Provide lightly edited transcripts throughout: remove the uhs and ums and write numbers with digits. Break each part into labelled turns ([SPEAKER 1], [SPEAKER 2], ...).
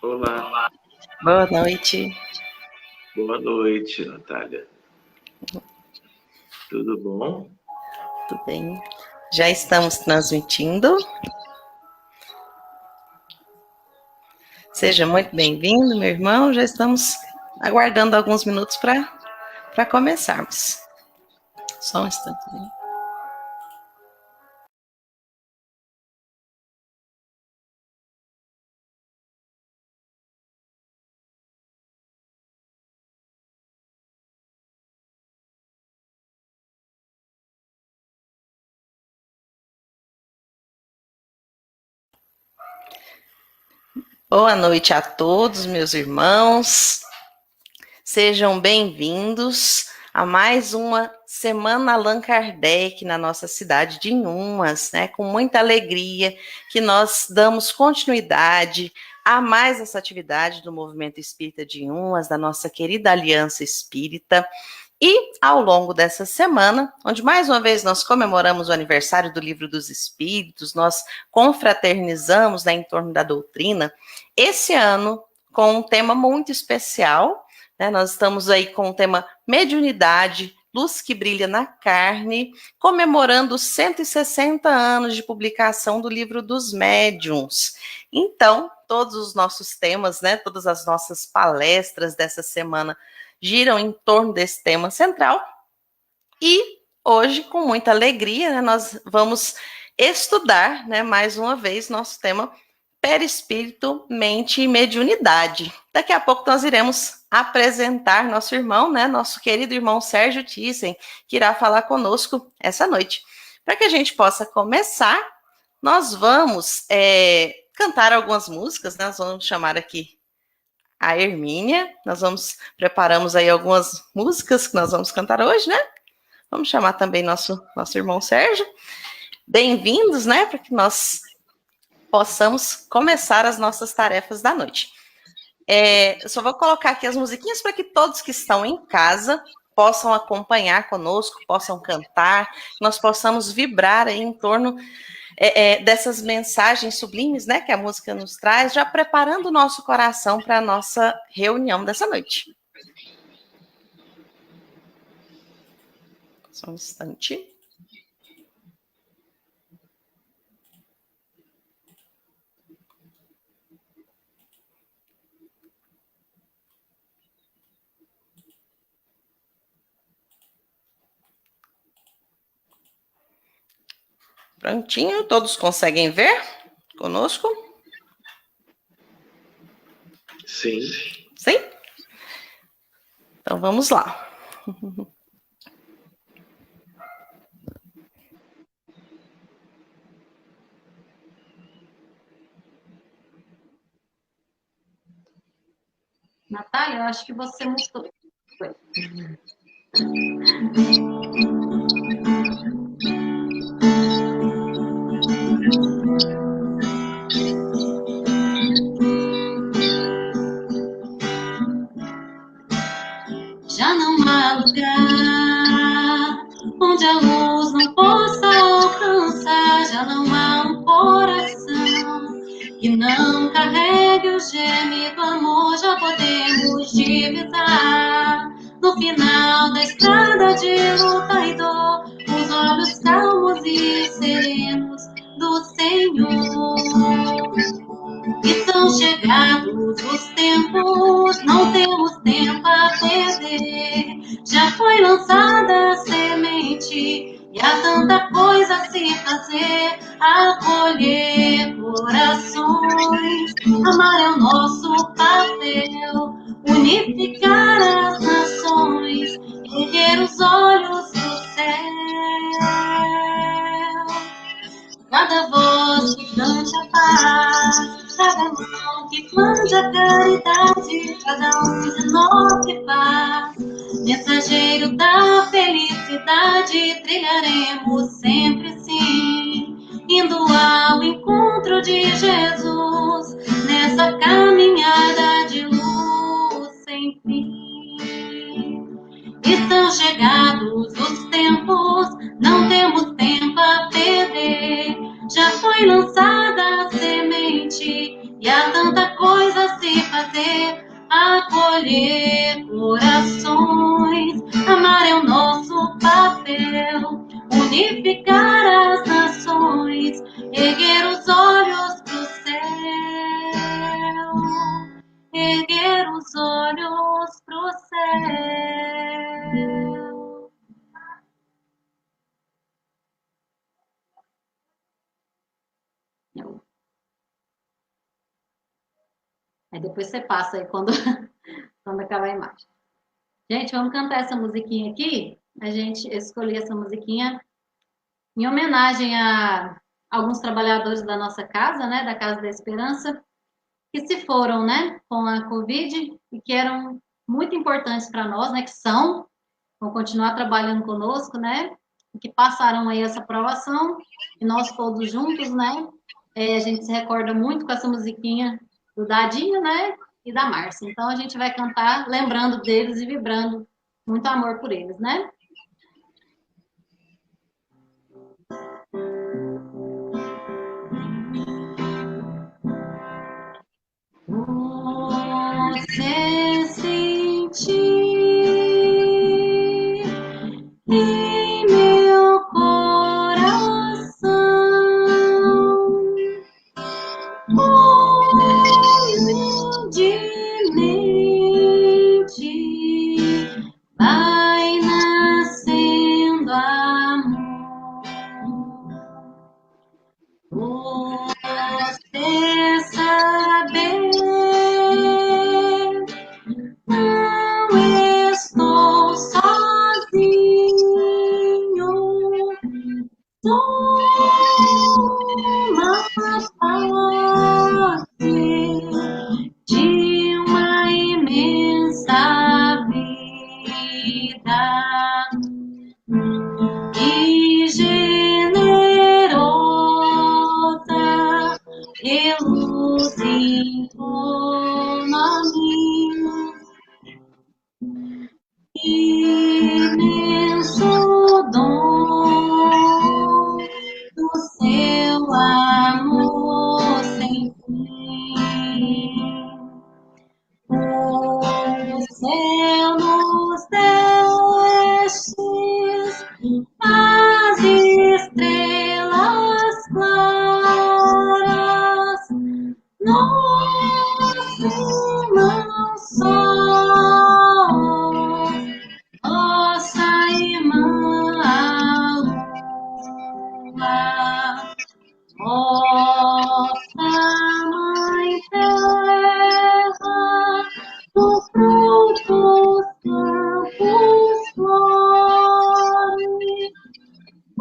[SPEAKER 1] Olá.
[SPEAKER 2] Boa noite.
[SPEAKER 1] Boa noite, Natália. Tudo bom?
[SPEAKER 2] Tudo bem. Já estamos transmitindo. Seja muito bem-vindo, meu irmão. Já estamos aguardando alguns minutos para começarmos. Só um instante. Boa noite a todos, meus irmãos. Sejam bem-vindos a mais uma Semana Allan Kardec na nossa cidade de Inhumas, né? Com muita alegria que nós damos continuidade a mais essa atividade do Movimento Espírita de Inhumas, da nossa querida Aliança Espírita. E ao longo dessa semana, onde mais uma vez nós comemoramos o aniversário do Livro dos Espíritos, nós confraternizamos, né, em torno da doutrina, esse ano com um tema muito especial, né, nós estamos aí com o tema Mediunidade, Luz que Brilha na Carne, comemorando os 160 anos de publicação do Livro dos Médiuns. Então, todos os nossos temas, né, todas as nossas palestras dessa semana giram em torno desse tema central. E hoje, com muita alegria, né, nós vamos estudar, né, mais uma vez, nosso tema Perispírito, Mente e Mediunidade. Daqui a pouco nós iremos apresentar nosso irmão, né, nosso querido irmão Sérgio Thyssen, que irá falar conosco essa noite. Para que a gente possa começar, nós vamos cantar algumas músicas, né, nós vamos chamar aqui a Hermínia, preparamos aí algumas músicas que nós vamos cantar hoje, né? Vamos chamar também nosso irmão Sérgio. Bem-vindos, né? Para que nós possamos começar as nossas tarefas da noite. Eu só vou colocar aqui as musiquinhas para que todos que estão em casa possam acompanhar conosco, possam cantar, nós possamos vibrar aí em torno dessas mensagens sublimes, né, que a música nos traz, já preparando o nosso coração para a nossa reunião dessa noite. Só um instante. Prontinho, todos conseguem ver conosco?
[SPEAKER 1] Sim.
[SPEAKER 2] Sim? Então vamos lá.
[SPEAKER 3] Natália, eu acho que você mudou. Já não há lugar onde a luz não possa alcançar, já não há um coração que não carregue o gemido amor, já podemos divisar no final da estrada de luta e dor, os olhos calmos e serenos do Senhor. E são chegados os tempos, não temos tempo a perder. Já foi lançada a semente e há tanta coisa a se fazer. Acolher corações, amar é o nosso papel. Unificar as nações, erguer os olhos do céu. cada voz que cante a paz, cada mão que plante a caridade, cada nó que faz. Mensageiro da felicidade, trilharemos sempre sim, indo ao encontro de Jesus, nessa caminhada de luz sem fim. Estão chegados os tempos, não temos tempo a perder. Já foi lançada a semente e há tanta coisa a se fazer. Acolher corações, amar é o nosso papel. Unificar as nações, erguer os olhos pro céu. Erguer os olhos pro céu. Aí depois você passa aí quando acabar a imagem. Gente, vamos cantar essa musiquinha aqui. A gente escolheu essa musiquinha em homenagem a alguns trabalhadores da nossa casa, né, da Casa da Esperança, que se foram, né, com a Covid e que eram muito importantes para nós, né, que vão continuar trabalhando conosco, né, e que passaram aí essa provação, e nós todos juntos, né, a gente se recorda muito com essa musiquinha do Dadinho, né, e da Márcia. Então, a gente vai cantar lembrando deles e vibrando muito amor por eles, né? Você sentir em meu coração humildemente vai nascendo amor. Você saber, não estou sozinho, sou uma parte de uma imensa vida e generosa e luz em torno a mim. Imenso dom do seu amor sem fim. O céu nos destes, as estrelas claras, nosso irmão sol, nossa irmã a lua, nossa mãe terra, dos frutos campos flores, o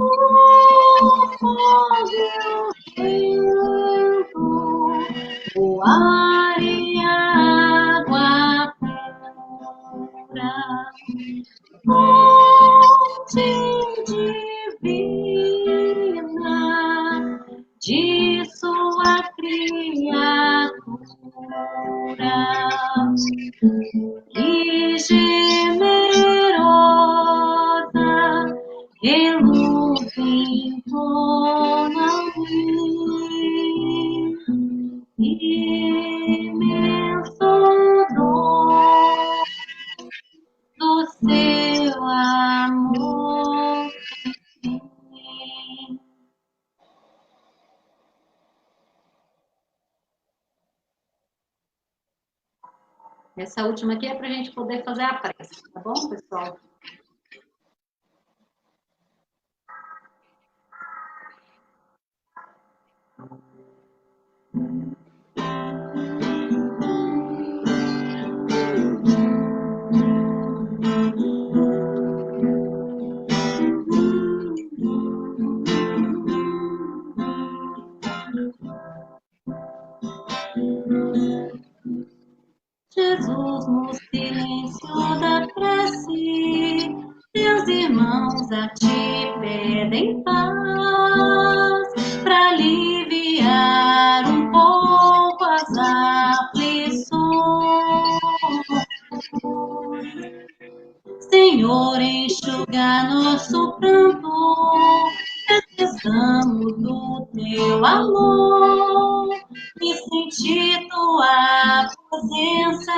[SPEAKER 3] fogo e o vento, o ar e a água pura, fonte divina de sua criatura, e generosa e luz em torno a mim, imenso dom do seu amor. Essa última aqui é para a gente poder fazer a prece, tá bom, pessoal? Deus, no silêncio da prece, teus irmãos a ti pedem paz, para aliviar um pouco as aflições. Senhor, enxuga nosso pranto, precisamos do teu amor e sentir tua presença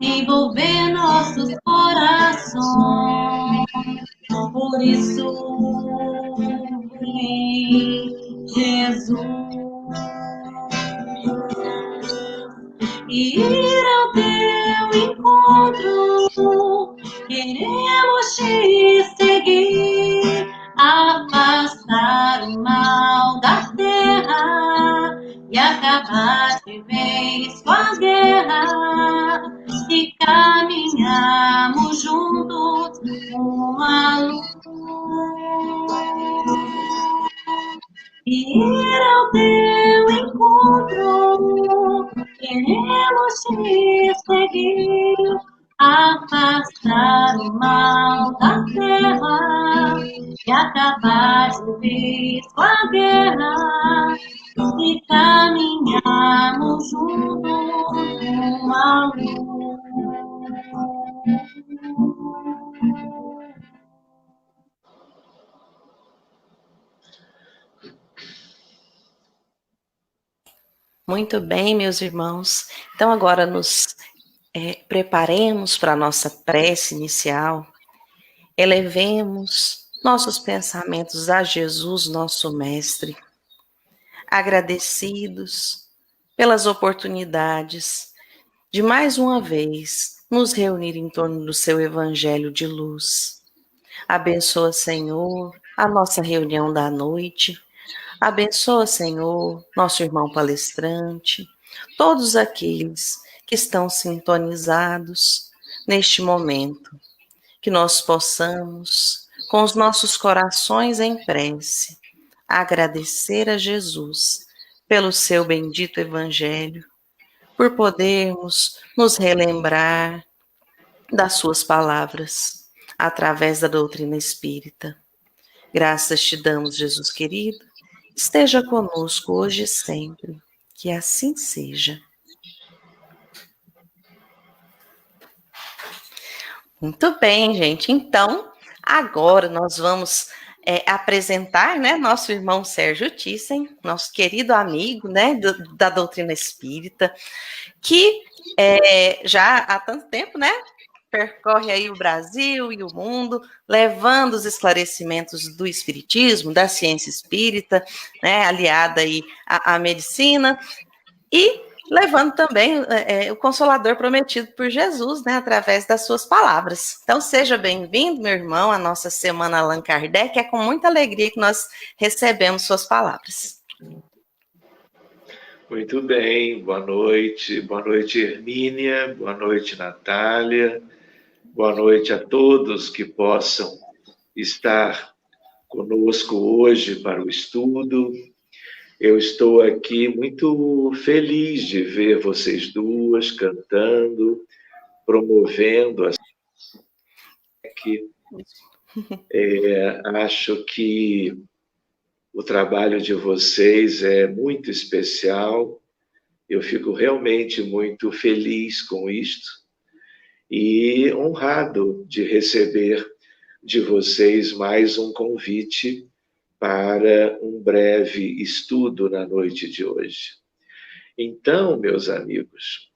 [SPEAKER 3] envolver nossos corações. Por isso, vem Jesus e ir ao teu encontro. Queremos te seguir, afastar o mal da terra e acabar de vez com a guerra. E caminhamos juntos rumo à luz. E ir ao teu encontro, queremos te seguir, afastar o mal da terra e acabar de vez com a guerra. E caminhamos juntos rumo à luz.
[SPEAKER 2] Muito bem, meus irmãos. Então, agora nos preparemos para a nossa prece inicial. Elevemos nossos pensamentos a Jesus, nosso Mestre, agradecidos pelas oportunidades de mais uma vez nos reunir em torno do seu Evangelho de luz. Abençoa, Senhor, a nossa reunião da noite. Abençoa, Senhor, nosso irmão palestrante, todos aqueles que estão sintonizados neste momento, que nós possamos, com os nossos corações em prece, agradecer a Jesus pelo seu bendito Evangelho, por podermos nos relembrar das suas palavras, através da doutrina espírita. Graças te damos, Jesus querido. Esteja conosco hoje e sempre, que assim seja. Muito bem, gente. Então, agora nós vamos apresentar, né, nosso irmão Sérgio Thyssen, nosso querido amigo, né, da doutrina espírita, que já há tanto tempo, né, percorre aí o Brasil e o mundo, levando os esclarecimentos do espiritismo, da ciência espírita, né, aliada aí à medicina, e levando também o Consolador prometido por Jesus, né, através das suas palavras. Então, seja bem-vindo, meu irmão, à nossa Semana Allan Kardec. É com muita alegria que nós recebemos suas palavras.
[SPEAKER 1] Muito bem, boa noite, Hermínia, boa noite, Natália, boa noite a todos que possam estar conosco hoje para o estudo. Eu estou aqui muito feliz de ver vocês duas cantando, promovendo a acho que o trabalho de vocês é muito especial. Eu fico realmente muito feliz com isto e honrado de receber de vocês mais um convite para um breve estudo na noite de hoje. Então, meus amigos,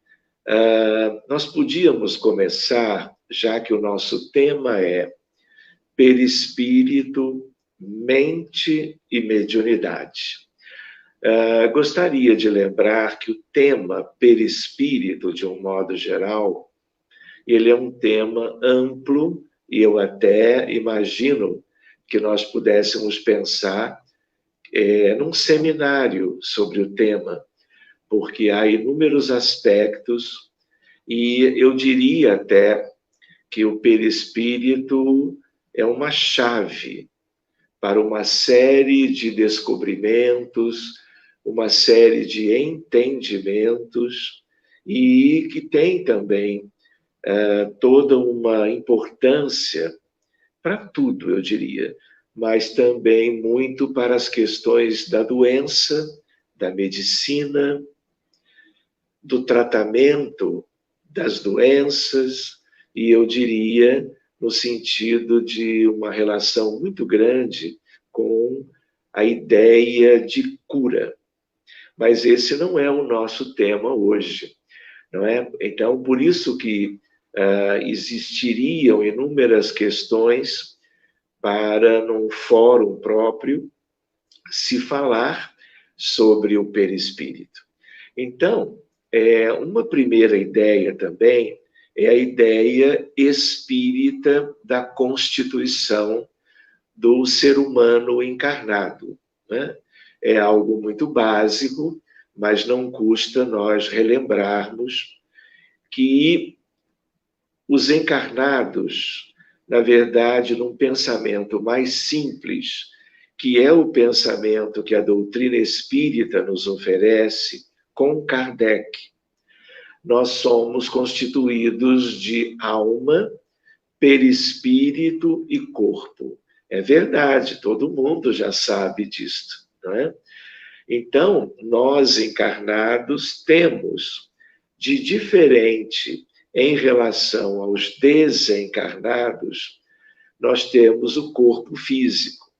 [SPEAKER 1] nós podíamos começar, já que o nosso tema é perispírito, mente e mediunidade. Gostaria de lembrar que o tema perispírito, de um modo geral, ele é um tema amplo e eu até imagino que nós pudéssemos pensar num seminário sobre o tema, porque há inúmeros aspectos e eu diria até que o perispírito é uma chave para uma série de descobrimentos, uma série de entendimentos e que tem também toda uma importância para tudo, eu diria, mas também muito para as questões da doença, da medicina, do tratamento das doenças, e eu diria no sentido de uma relação muito grande com a ideia de cura. Mas esse não é o nosso tema hoje, não é? Então, por isso que existiriam inúmeras questões para, num fórum próprio, se falar sobre o perispírito. Então, uma primeira ideia também é a ideia espírita da constituição do ser humano encarnado, né? É algo muito básico, mas não custa nós relembrarmos que os encarnados, na verdade, num pensamento mais simples, que é o pensamento que a doutrina espírita nos oferece, com Kardec, nós somos constituídos de alma, perispírito e corpo. É verdade, todo mundo já sabe disto, não é? Então, nós encarnados temos de diferente em relação aos desencarnados, nós temos o corpo físico.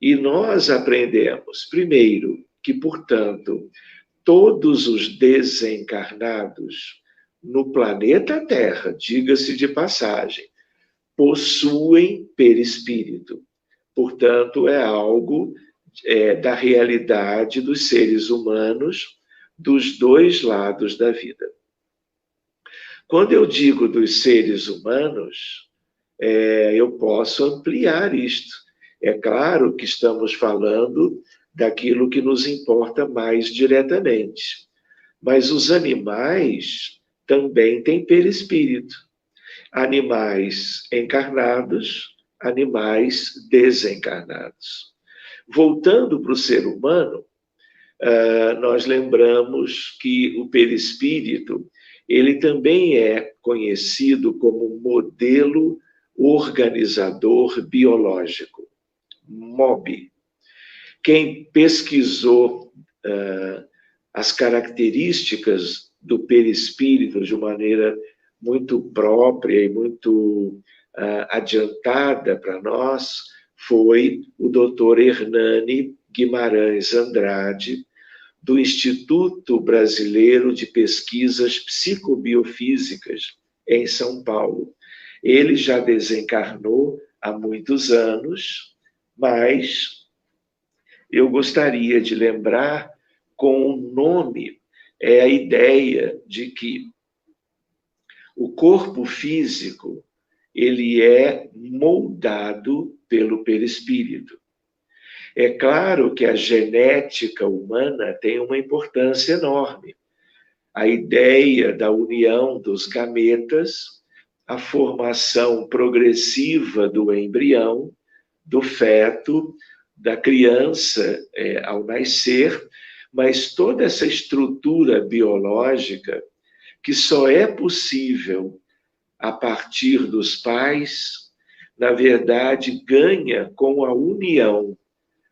[SPEAKER 1] E nós aprendemos, primeiro, que, portanto, todos os desencarnados no planeta Terra, diga-se de passagem, possuem perispírito. Portanto, é algo da realidade dos seres humanos dos dois lados da vida. Quando eu digo dos seres humanos, eu posso ampliar isto. É claro que estamos falando daquilo que nos importa mais diretamente. Mas os animais também têm perispírito. Animais encarnados, animais desencarnados. Voltando para o ser humano, nós lembramos que o perispírito, ele também é conhecido como modelo organizador biológico, MOB. Quem pesquisou as características do perispírito de maneira muito própria e muito adiantada para nós foi o Dr. Hernani Guimarães Andrade, do Instituto Brasileiro de Pesquisas Psicobiofísicas, em São Paulo. Ele já desencarnou há muitos anos, mas eu gostaria de lembrar com o nome, a ideia de que o corpo físico, ele é moldado pelo perispírito. É claro que a genética humana tem uma importância enorme. A ideia da união dos gametas, a formação progressiva do embrião, do feto, da criança ao nascer, mas toda essa estrutura biológica que só é possível a partir dos pais, na verdade, ganha com a união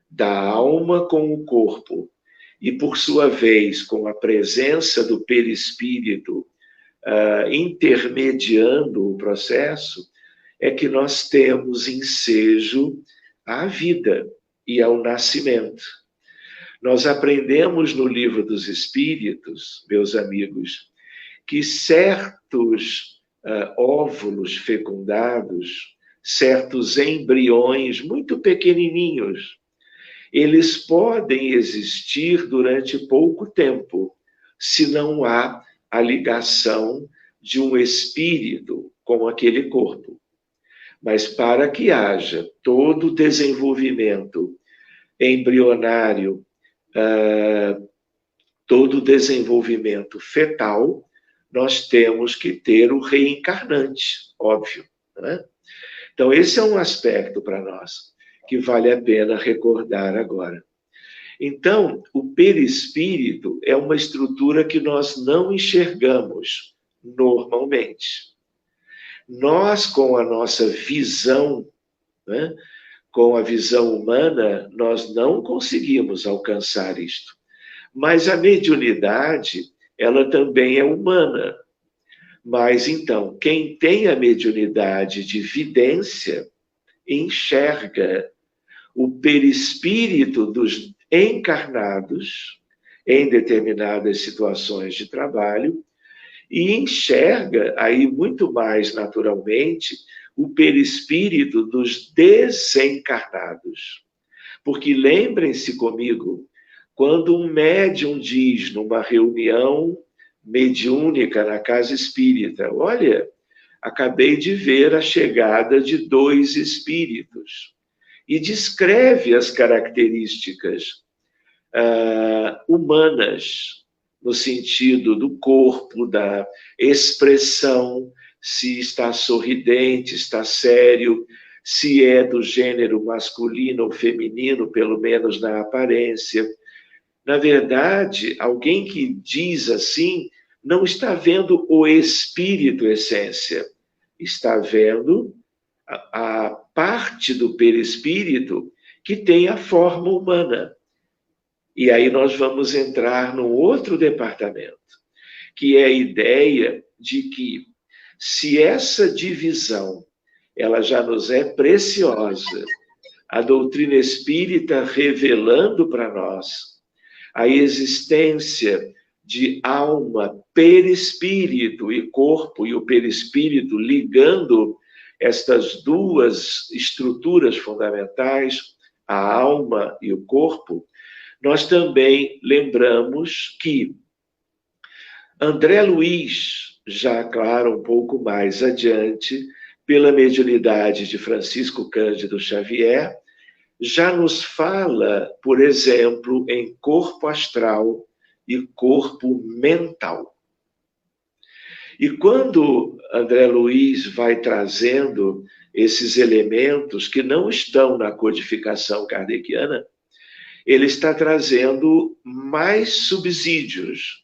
[SPEAKER 1] da alma com o corpo e, por sua vez, com a presença do perispírito intermediando o processo, é que nós temos ensejo à vida e ao nascimento. Nós aprendemos no Livro dos Espíritos, meus amigos, que certos óvulos fecundados, certos embriões muito pequenininhos, eles podem existir durante pouco tempo, se não há a ligação de um espírito com aquele corpo. Mas para que haja todo o desenvolvimento embrionário, todo o desenvolvimento fetal, nós temos que ter o reencarnante, óbvio, né? Então, esse é um aspecto para nós que vale a pena recordar agora. Então, o perispírito é uma estrutura que nós não enxergamos normalmente. Nós, com a nossa visão, né, com a visão humana, nós não conseguimos alcançar isto. Mas a mediunidade, ela também é humana. Mas, então, quem tem a mediunidade de vidência, enxerga o perispírito dos encarnados em determinadas situações de trabalho e enxerga aí muito mais naturalmente o perispírito dos desencarnados. Porque lembrem-se comigo, quando um médium diz numa reunião mediúnica na casa espírita, olha, acabei de ver a chegada de 2 espíritos, e descreve as características humanas, no sentido do corpo, da expressão, se está sorridente, está sério, se é do gênero masculino ou feminino, pelo menos na aparência. Na verdade, alguém que diz assim, não está vendo o espírito essência, está vendo a parte do perispírito que tem a forma humana. E aí nós vamos entrar num outro departamento, que é a ideia de que, se essa divisão ela já nos é preciosa, a doutrina espírita revelando para nós a existência de alma, perispírito e corpo, e o perispírito ligando estas 2 estruturas fundamentais, a alma e o corpo, nós também lembramos que André Luiz, já claro, um pouco mais adiante, pela mediunidade de Francisco Cândido Xavier, já nos fala, por exemplo, em corpo astral e corpo mental. E quando André Luiz vai trazendo esses elementos que não estão na codificação kardeciana, ele está trazendo mais subsídios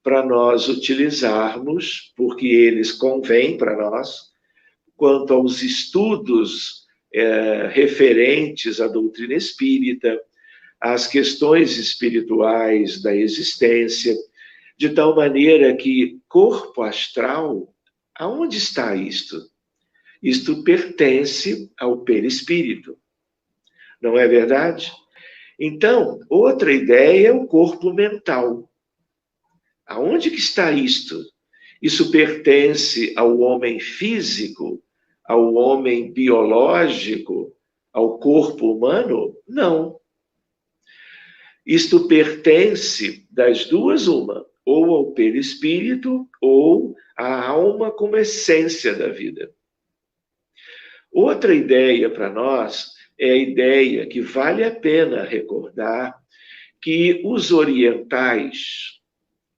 [SPEAKER 1] para nós utilizarmos, porque eles convêm para nós, quanto aos estudos referentes à doutrina espírita, às questões espirituais da existência, de tal maneira que corpo astral, aonde está isto? Isto pertence ao perispírito, não é verdade? Então, outra ideia é o corpo mental. Aonde que está isto? Isso pertence ao homem físico, ao homem biológico, ao corpo humano? Não. Isto pertence das 2 uma, ou ao perispírito ou à alma como essência da vida. Outra ideia para nós é a ideia que vale a pena recordar que os orientais,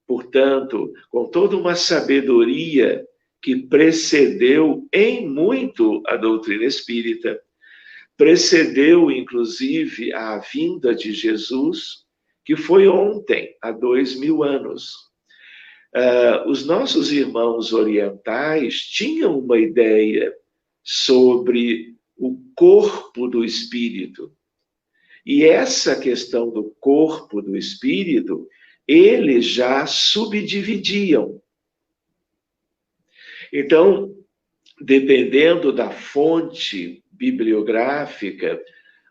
[SPEAKER 1] portanto, com toda uma sabedoria que precedeu em muito a doutrina espírita, precedeu, inclusive, a vinda de Jesus, que foi ontem, há 2000 anos. Os nossos irmãos orientais tinham uma ideia sobre o corpo do espírito. E essa questão do corpo do espírito, eles já subdividiam. Então, dependendo da fonte bibliográfica,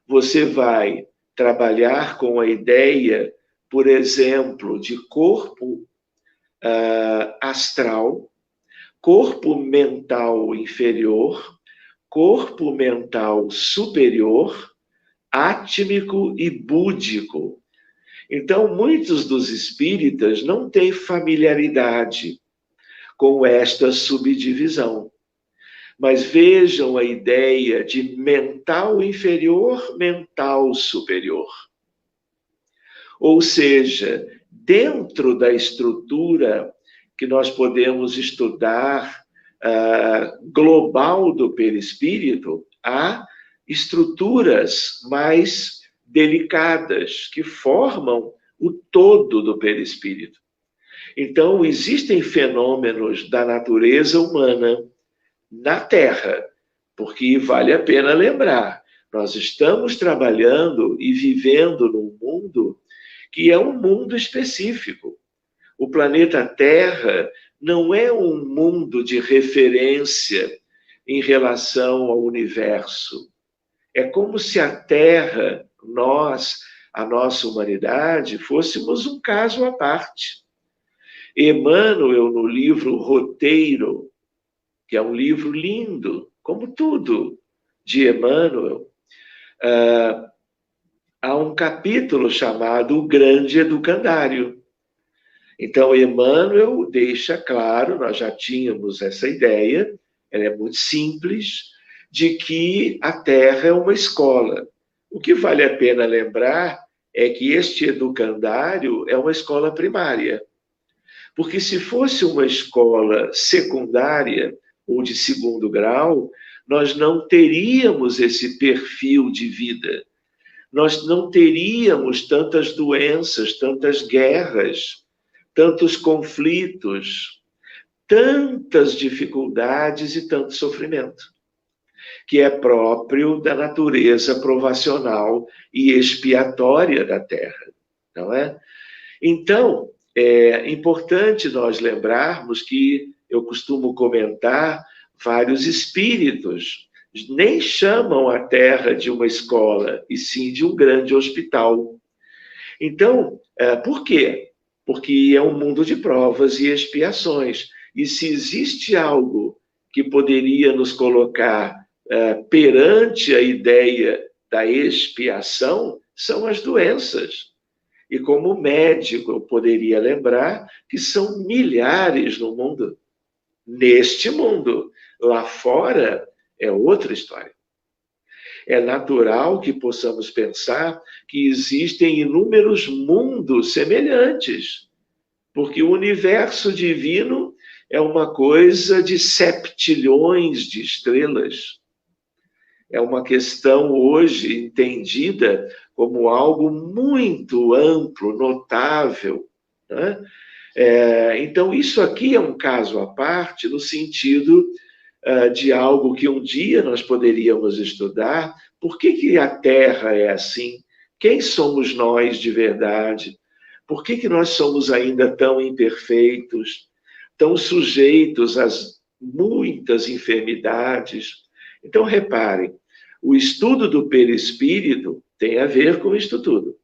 [SPEAKER 1] você vai trabalhar com a ideia, por exemplo, de corpo astral, corpo mental inferior, corpo mental superior, átmico e búdico. Então, muitos dos espíritas não têm familiaridade com esta subdivisão. Mas vejam a ideia de mental inferior, mental superior. Ou seja, dentro da estrutura que nós podemos estudar global do perispírito, há estruturas mais delicadas que formam o todo do perispírito. Então, existem fenômenos da natureza humana na Terra, porque vale a pena lembrar, nós estamos trabalhando e vivendo num mundo que é um mundo específico. O planeta Terra não é um mundo de referência em relação ao universo. É como se a Terra, nós, a nossa humanidade, fôssemos um caso à parte. Emmanuel, no livro Roteiro, que é um livro lindo, como tudo de Emmanuel, há um capítulo chamado O Grande Educandário. Então, Emmanuel deixa claro, nós já tínhamos essa ideia, ela é muito simples, de que a Terra é uma escola. O que vale a pena lembrar é que este educandário é uma escola primária. Porque se fosse uma escola secundária ou de segundo grau, nós não teríamos esse perfil de vida. Nós não teríamos tantas doenças, tantas guerras, tantos conflitos, tantas dificuldades e tanto sofrimento, que é próprio da natureza provacional e expiatória da Terra, não é? Então, é importante nós lembrarmos que, eu costumo comentar, vários espíritos nem chamam a Terra de uma escola, e sim de um grande hospital. Então, por quê? Porque é um mundo de provas e expiações. E se existe algo que poderia nos colocar perante a ideia da expiação, são as doenças. E como médico, eu poderia lembrar que são milhares no mundo. Neste mundo. Lá fora é outra história. É natural que possamos pensar que existem inúmeros mundos semelhantes, porque o universo divino é uma coisa de septilhões de estrelas. É uma questão hoje entendida como algo muito amplo, notável, né? Então, isso aqui é um caso à parte, no sentido de algo que um dia nós poderíamos estudar. Por que a Terra é assim? Quem somos nós de verdade? Por que nós somos ainda tão imperfeitos, tão sujeitos às muitas enfermidades? Então, reparem, o estudo do perispírito tem a ver com isso tudo.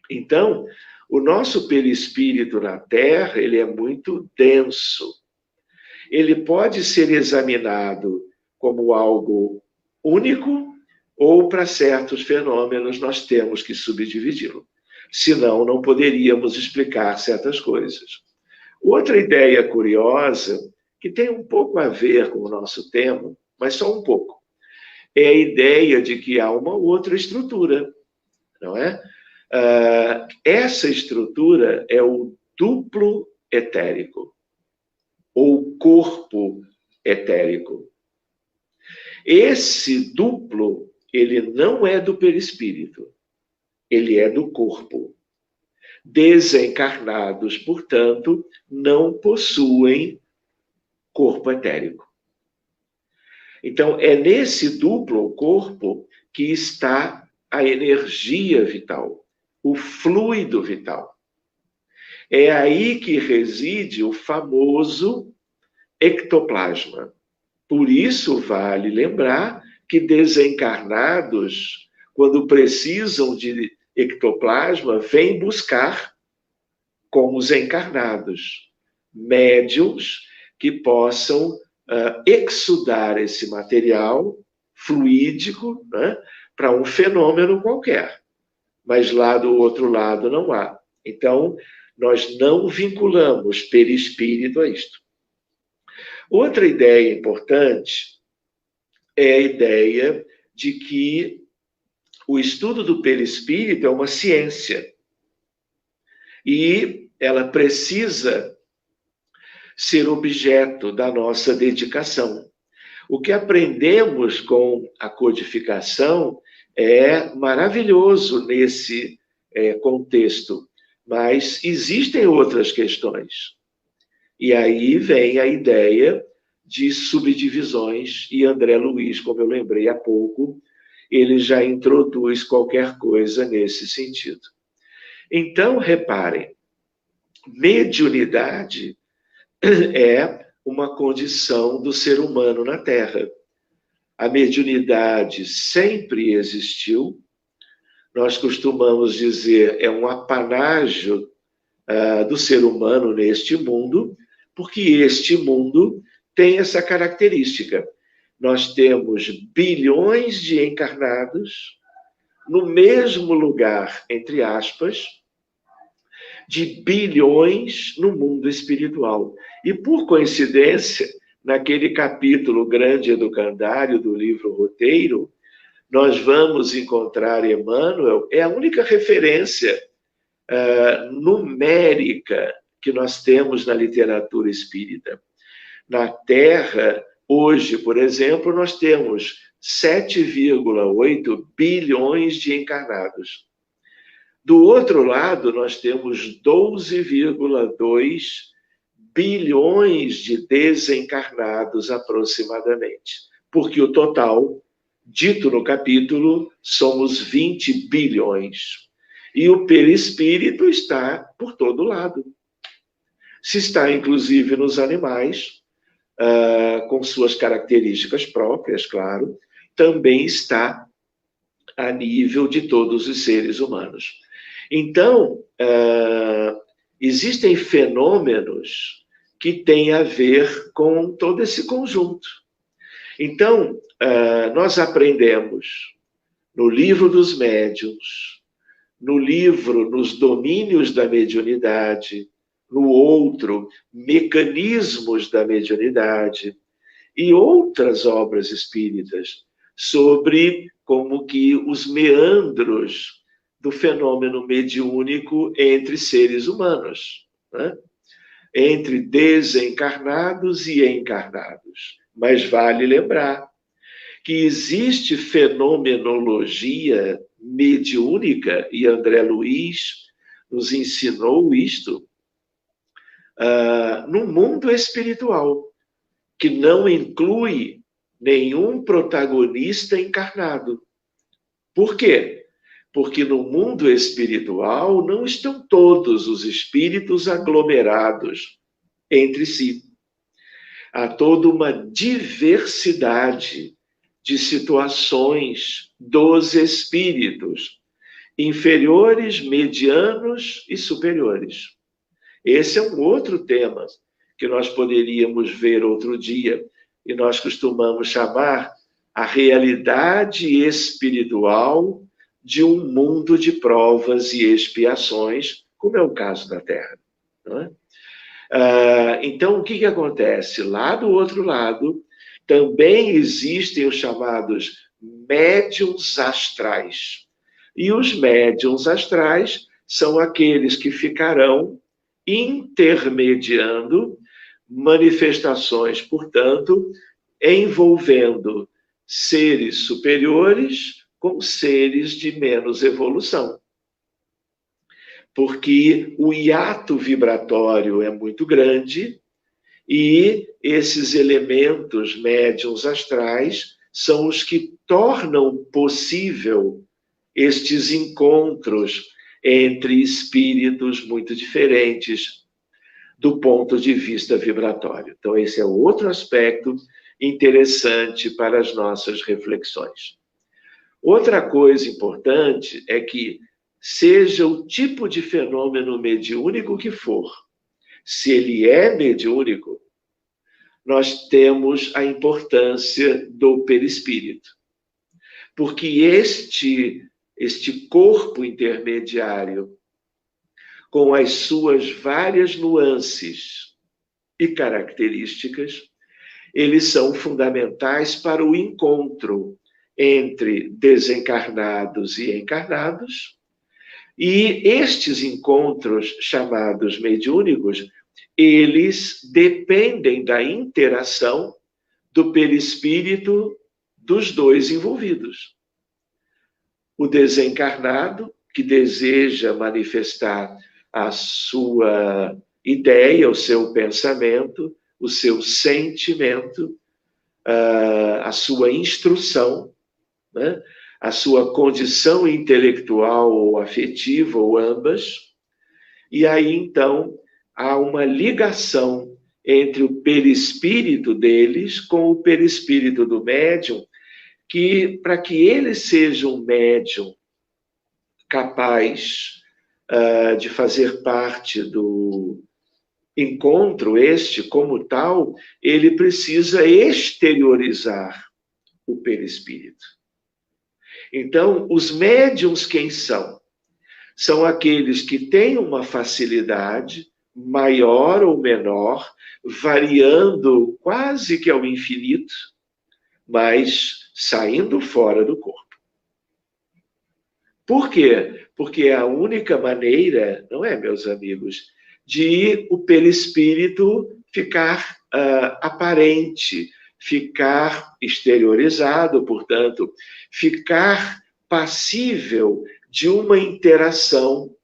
[SPEAKER 1] Então, o nosso perispírito na Terra, ele é muito denso. Ele pode ser examinado como algo único ou, para certos fenômenos, nós temos que subdividi-lo. Senão, não poderíamos explicar certas coisas. Outra ideia curiosa, que tem um pouco a ver com o nosso tema, mas só um pouco, é a ideia de que há uma outra estrutura, não é? Essa estrutura é o duplo etérico, ou corpo etérico. Esse duplo, ele não é do perispírito, ele é do corpo. Desencarnados, portanto, não possuem corpo etérico. Então, é nesse duplo corpo que está a energia vital, o fluido vital. É aí que reside o famoso ectoplasma. Por isso, vale lembrar que desencarnados, quando precisam de ectoplasma, vêm buscar, como os encarnados, médiuns que possam exudar esse material fluídico, né, para um fenômeno qualquer. Mas lá do outro lado não há. Então, nós não vinculamos perispírito a isto. Outra ideia importante é a ideia de que o estudo do perispírito é uma ciência. E ela precisa ser objeto da nossa dedicação. O que aprendemos com a codificação é maravilhoso nesse contexto, mas existem outras questões. E aí vem a ideia de subdivisões, e André Luiz, como eu lembrei há pouco, ele já introduz qualquer coisa nesse sentido. Então, reparem, mediunidade é uma condição do ser humano na Terra. A mediunidade sempre existiu. Nós costumamos dizer é um apanágio do ser humano neste mundo, porque este mundo tem essa característica. Nós temos bilhões de encarnados no mesmo lugar, entre aspas, de bilhões no mundo espiritual. E, por coincidência, naquele capítulo grande educandário do livro Roteiro, nós vamos encontrar Emmanuel, é a única referência numérica que nós temos na literatura espírita. Na Terra, hoje, por exemplo, nós temos 7,8 bilhões de encarnados. Do outro lado, nós temos 12,2 bilhões de desencarnados aproximadamente, porque o total, dito no capítulo, somos 20 bilhões. E o perispírito está por todo lado. Se está, inclusive, nos animais, com suas características próprias, claro, também está a nível de todos os seres humanos. Então, existem fenômenos que têm a ver com todo esse conjunto. Então, nós aprendemos no livro dos médiuns, no livro Nos Domínios da Mediunidade, no outro, Mecanismos da Mediunidade, e outras obras espíritas sobre como que os meandros do fenômeno mediúnico entre seres humanos, né? Entre desencarnados e encarnados. Mas vale lembrar que existe fenomenologia mediúnica, e André Luiz nos ensinou isto, no mundo espiritual, que não inclui nenhum protagonista encarnado. Por quê? Porque no mundo espiritual não estão todos os espíritos aglomerados entre si. Há toda uma diversidade de situações dos espíritos, inferiores, medianos e superiores. Esse é um outro tema que nós poderíamos ver outro dia, e nós costumamos chamar a realidade espiritual de um mundo de provas e expiações, como é o caso da Terra. Não é? Então, o que acontece? Lá do outro lado, também existem os chamados médiuns astrais. E os médiuns astrais são aqueles que ficarão intermediando manifestações, portanto, envolvendo seres superiores com seres de menos evolução. Porque o hiato vibratório é muito grande e esses elementos médiuns astrais são os que tornam possível estes encontros entre espíritos muito diferentes do ponto de vista vibratório. Então, esse é outro aspecto interessante para as nossas reflexões. Outra coisa importante é que, seja o tipo de fenômeno mediúnico que for, se ele é mediúnico, nós temos a importância do perispírito. Porque este corpo intermediário, com as suas várias nuances e características, eles são fundamentais para o encontro entre desencarnados e encarnados, e estes encontros, chamados mediúnicos, eles dependem da interação do perispírito dos dois envolvidos. o desencarnado, que deseja manifestar a sua ideia, o seu pensamento, o seu sentimento, a sua instrução, né? A sua condição intelectual ou afetiva, ou ambas. E aí, então, há uma ligação entre o perispírito deles com o perispírito do médium, que, para que ele seja um médium capaz de fazer parte do encontro este como tal, ele precisa exteriorizar o perispírito. Então, os médiums quem são? São aqueles que têm uma facilidade maior ou menor, variando quase que ao infinito, mas saindo fora do corpo. Por quê? Porque é a única maneira, não é, meus amigos, de o perispírito ficar aparente, ficar exteriorizado, portanto, ficar passível de uma interação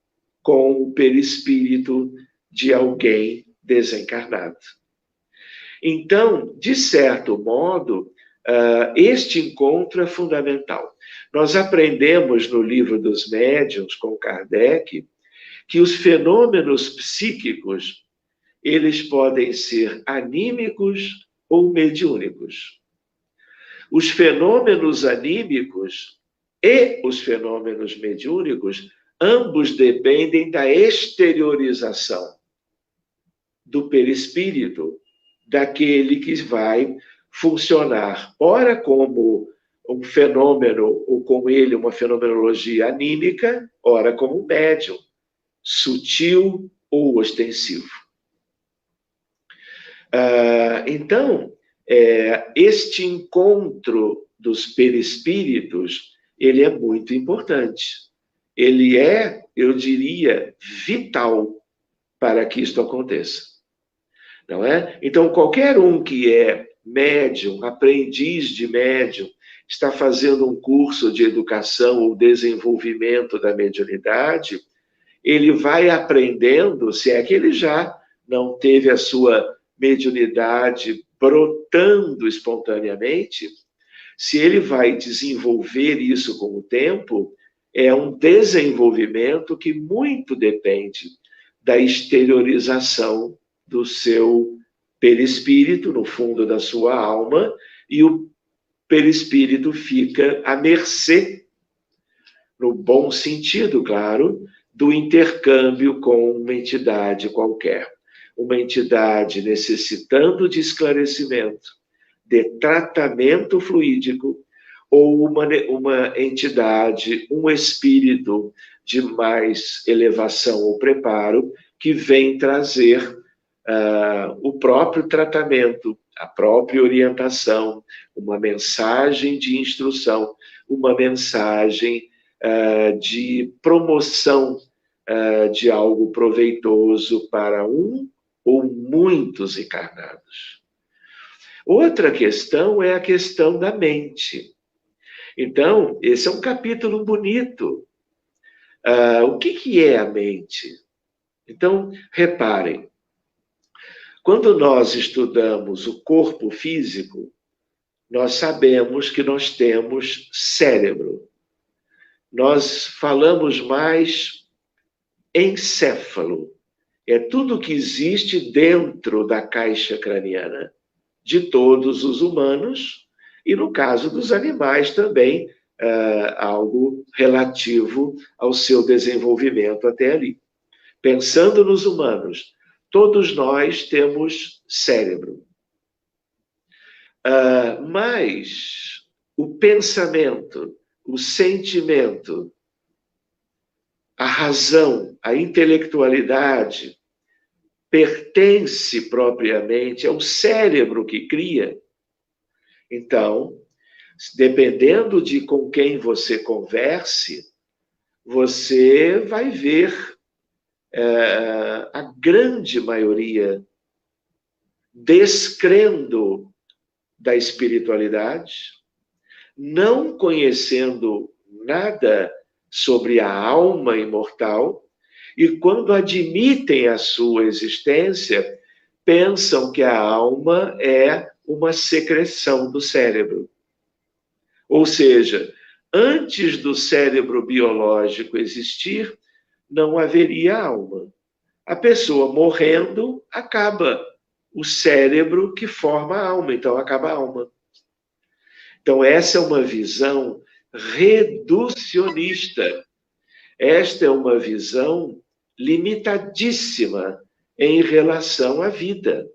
[SPEAKER 1] com o perispírito de alguém desencarnado. Então, de certo modo, este encontro é fundamental. Nós aprendemos no Livro dos Médiuns, com Kardec, que os fenômenos psíquicos, eles podem ser anímicos ou mediúnicos. Os fenômenos anímicos e os fenômenos mediúnicos, ambos dependem da exteriorização do perispírito, daquele que vai funcionar, ora como um fenômeno, ou com ele uma fenomenologia anímica, ora como um médium, sutil ou ostensivo. Então, este encontro dos perispíritos, ele é muito importante. Ele é, eu diria, vital para que isto aconteça. Não é? Então, qualquer um que é médium, aprendiz de médium, está fazendo um curso de educação ou desenvolvimento da mediunidade, ele vai aprendendo, se é que ele já não teve a sua mediunidade brotando espontaneamente, se ele vai desenvolver isso com o tempo, é um desenvolvimento que muito depende da exteriorização do seu perispírito, no fundo da sua alma, e o perispírito fica à mercê, no bom sentido, claro, do intercâmbio com uma entidade qualquer. Uma entidade necessitando de esclarecimento, de tratamento fluídico, ou uma entidade, um espírito de mais elevação ou preparo, que vem trazer o próprio tratamento, a própria orientação, uma mensagem de instrução, uma mensagem de promoção de algo proveitoso para um ou muitos encarnados. Outra questão é a questão da mente. Então, esse é um capítulo bonito. O que é a mente? Então, reparem, quando nós estudamos o corpo físico, nós sabemos que nós temos cérebro. Nós falamos mais encéfalo. É tudo que existe dentro da caixa craniana de todos os humanos, e no caso dos animais também, algo relativo ao seu desenvolvimento até ali. Pensando nos humanos, todos nós temos cérebro. Mas o pensamento, o sentimento, a razão, a intelectualidade, pertence propriamente ao cérebro que cria. Então, dependendo de com quem você converse, você vai ver a grande maioria descrendo da espiritualidade, não conhecendo nada sobre a alma imortal, e quando admitem a sua existência, pensam que a alma é uma secreção do cérebro. Ou seja, antes do cérebro biológico existir, não haveria alma. A pessoa morrendo, acaba o cérebro que forma a alma, então acaba a alma. Então, essa é uma visão reducionista. Esta é uma visão limitadíssima em relação à vida.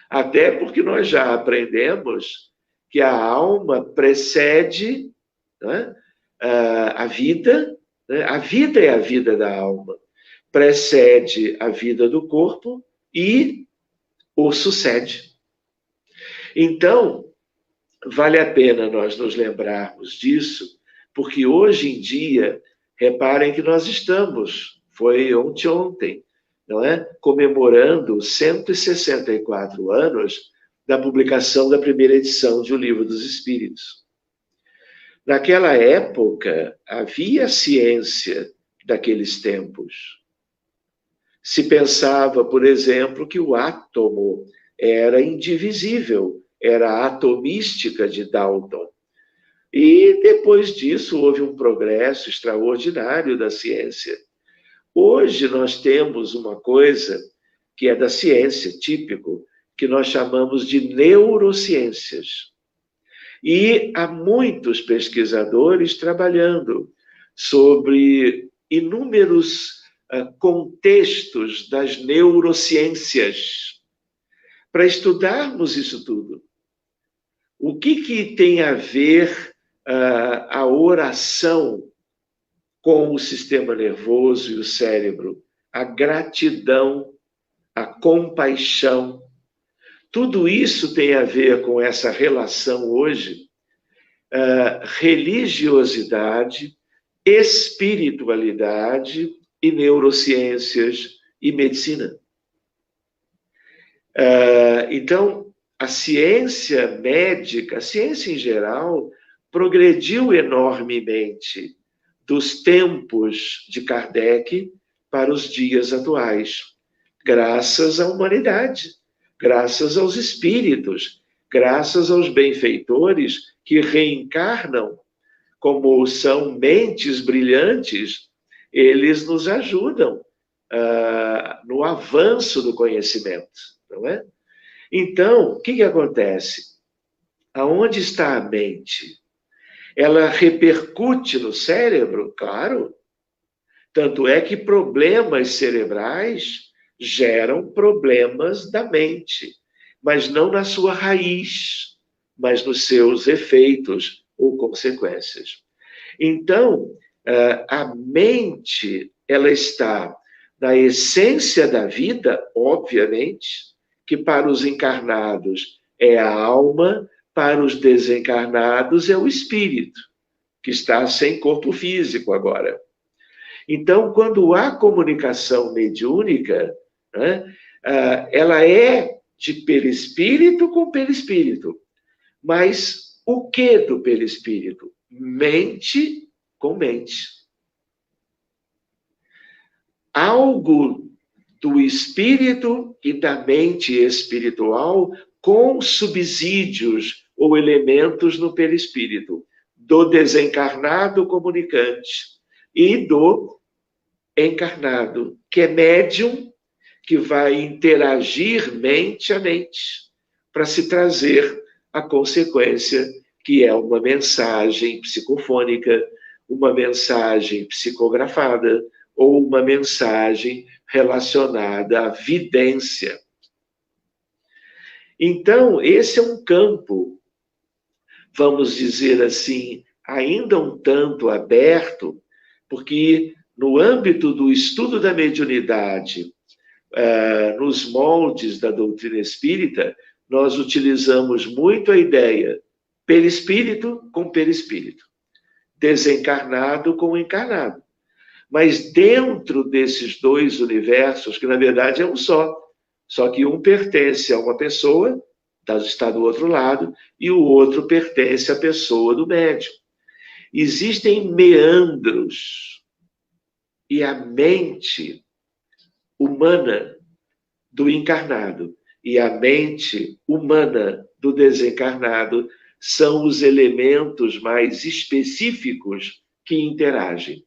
[SPEAKER 1] Até porque nós já aprendemos que a alma precede, né, a vida, né? A vida é a vida da alma, precede a vida do corpo e o sucede. Então, vale a pena nós nos lembrarmos disso, porque hoje em dia, reparem que nós estamos, foi ontem, não é? Comemorando 164 anos da publicação da primeira edição de O Livro dos Espíritos. Naquela época, havia ciência daqueles tempos. Se pensava, por exemplo, que o átomo era indivisível, era a atomística de Dalton. E depois disso houve um progresso extraordinário da ciência. Hoje nós temos uma coisa que é da ciência, típico, que nós chamamos de neurociências. E há muitos pesquisadores trabalhando sobre inúmeros contextos das neurociências para estudarmos isso tudo. O que tem a ver a oração com o sistema nervoso e o cérebro? A gratidão, a compaixão. Tudo isso tem a ver com essa relação hoje, religiosidade, espiritualidade e neurociências e medicina. Então, a ciência médica, a ciência em geral, progrediu enormemente dos tempos de Kardec para os dias atuais, graças à humanidade, graças aos espíritos, graças aos benfeitores que reencarnam, como são mentes brilhantes, eles nos ajudam no avanço do conhecimento, não é? Então, o que acontece? Aonde está a mente? Ela repercute no cérebro? Claro. Tanto é que problemas cerebrais geram problemas da mente, mas não na sua raiz, mas nos seus efeitos ou consequências. Então, a mente, ela está na essência da vida, obviamente, que para os encarnados é a alma, para os desencarnados é o espírito, que está sem corpo físico agora. Então, quando há comunicação mediúnica, né, ela é de perispírito com perispírito. Mas o que do perispírito? Mente com mente. Algo do espírito e da mente espiritual com subsídios ou elementos no perispírito, do desencarnado comunicante e do encarnado, que é médium, que vai interagir mente a mente, para se trazer a consequência, que é uma mensagem psicofônica, uma mensagem psicografada, ou uma mensagem relacionada à vidência. Então, esse é um campo, vamos dizer assim, ainda um tanto aberto, porque no âmbito do estudo da mediunidade, nos moldes da doutrina espírita, nós utilizamos muito a ideia perispírito com perispírito, desencarnado com encarnado. Mas dentro desses dois universos, que na verdade é um só que um pertence a uma pessoa, está do outro lado, e o outro pertence à pessoa do médium. Existem meandros e a mente humana do encarnado e a mente humana do desencarnado são os elementos mais específicos que interagem.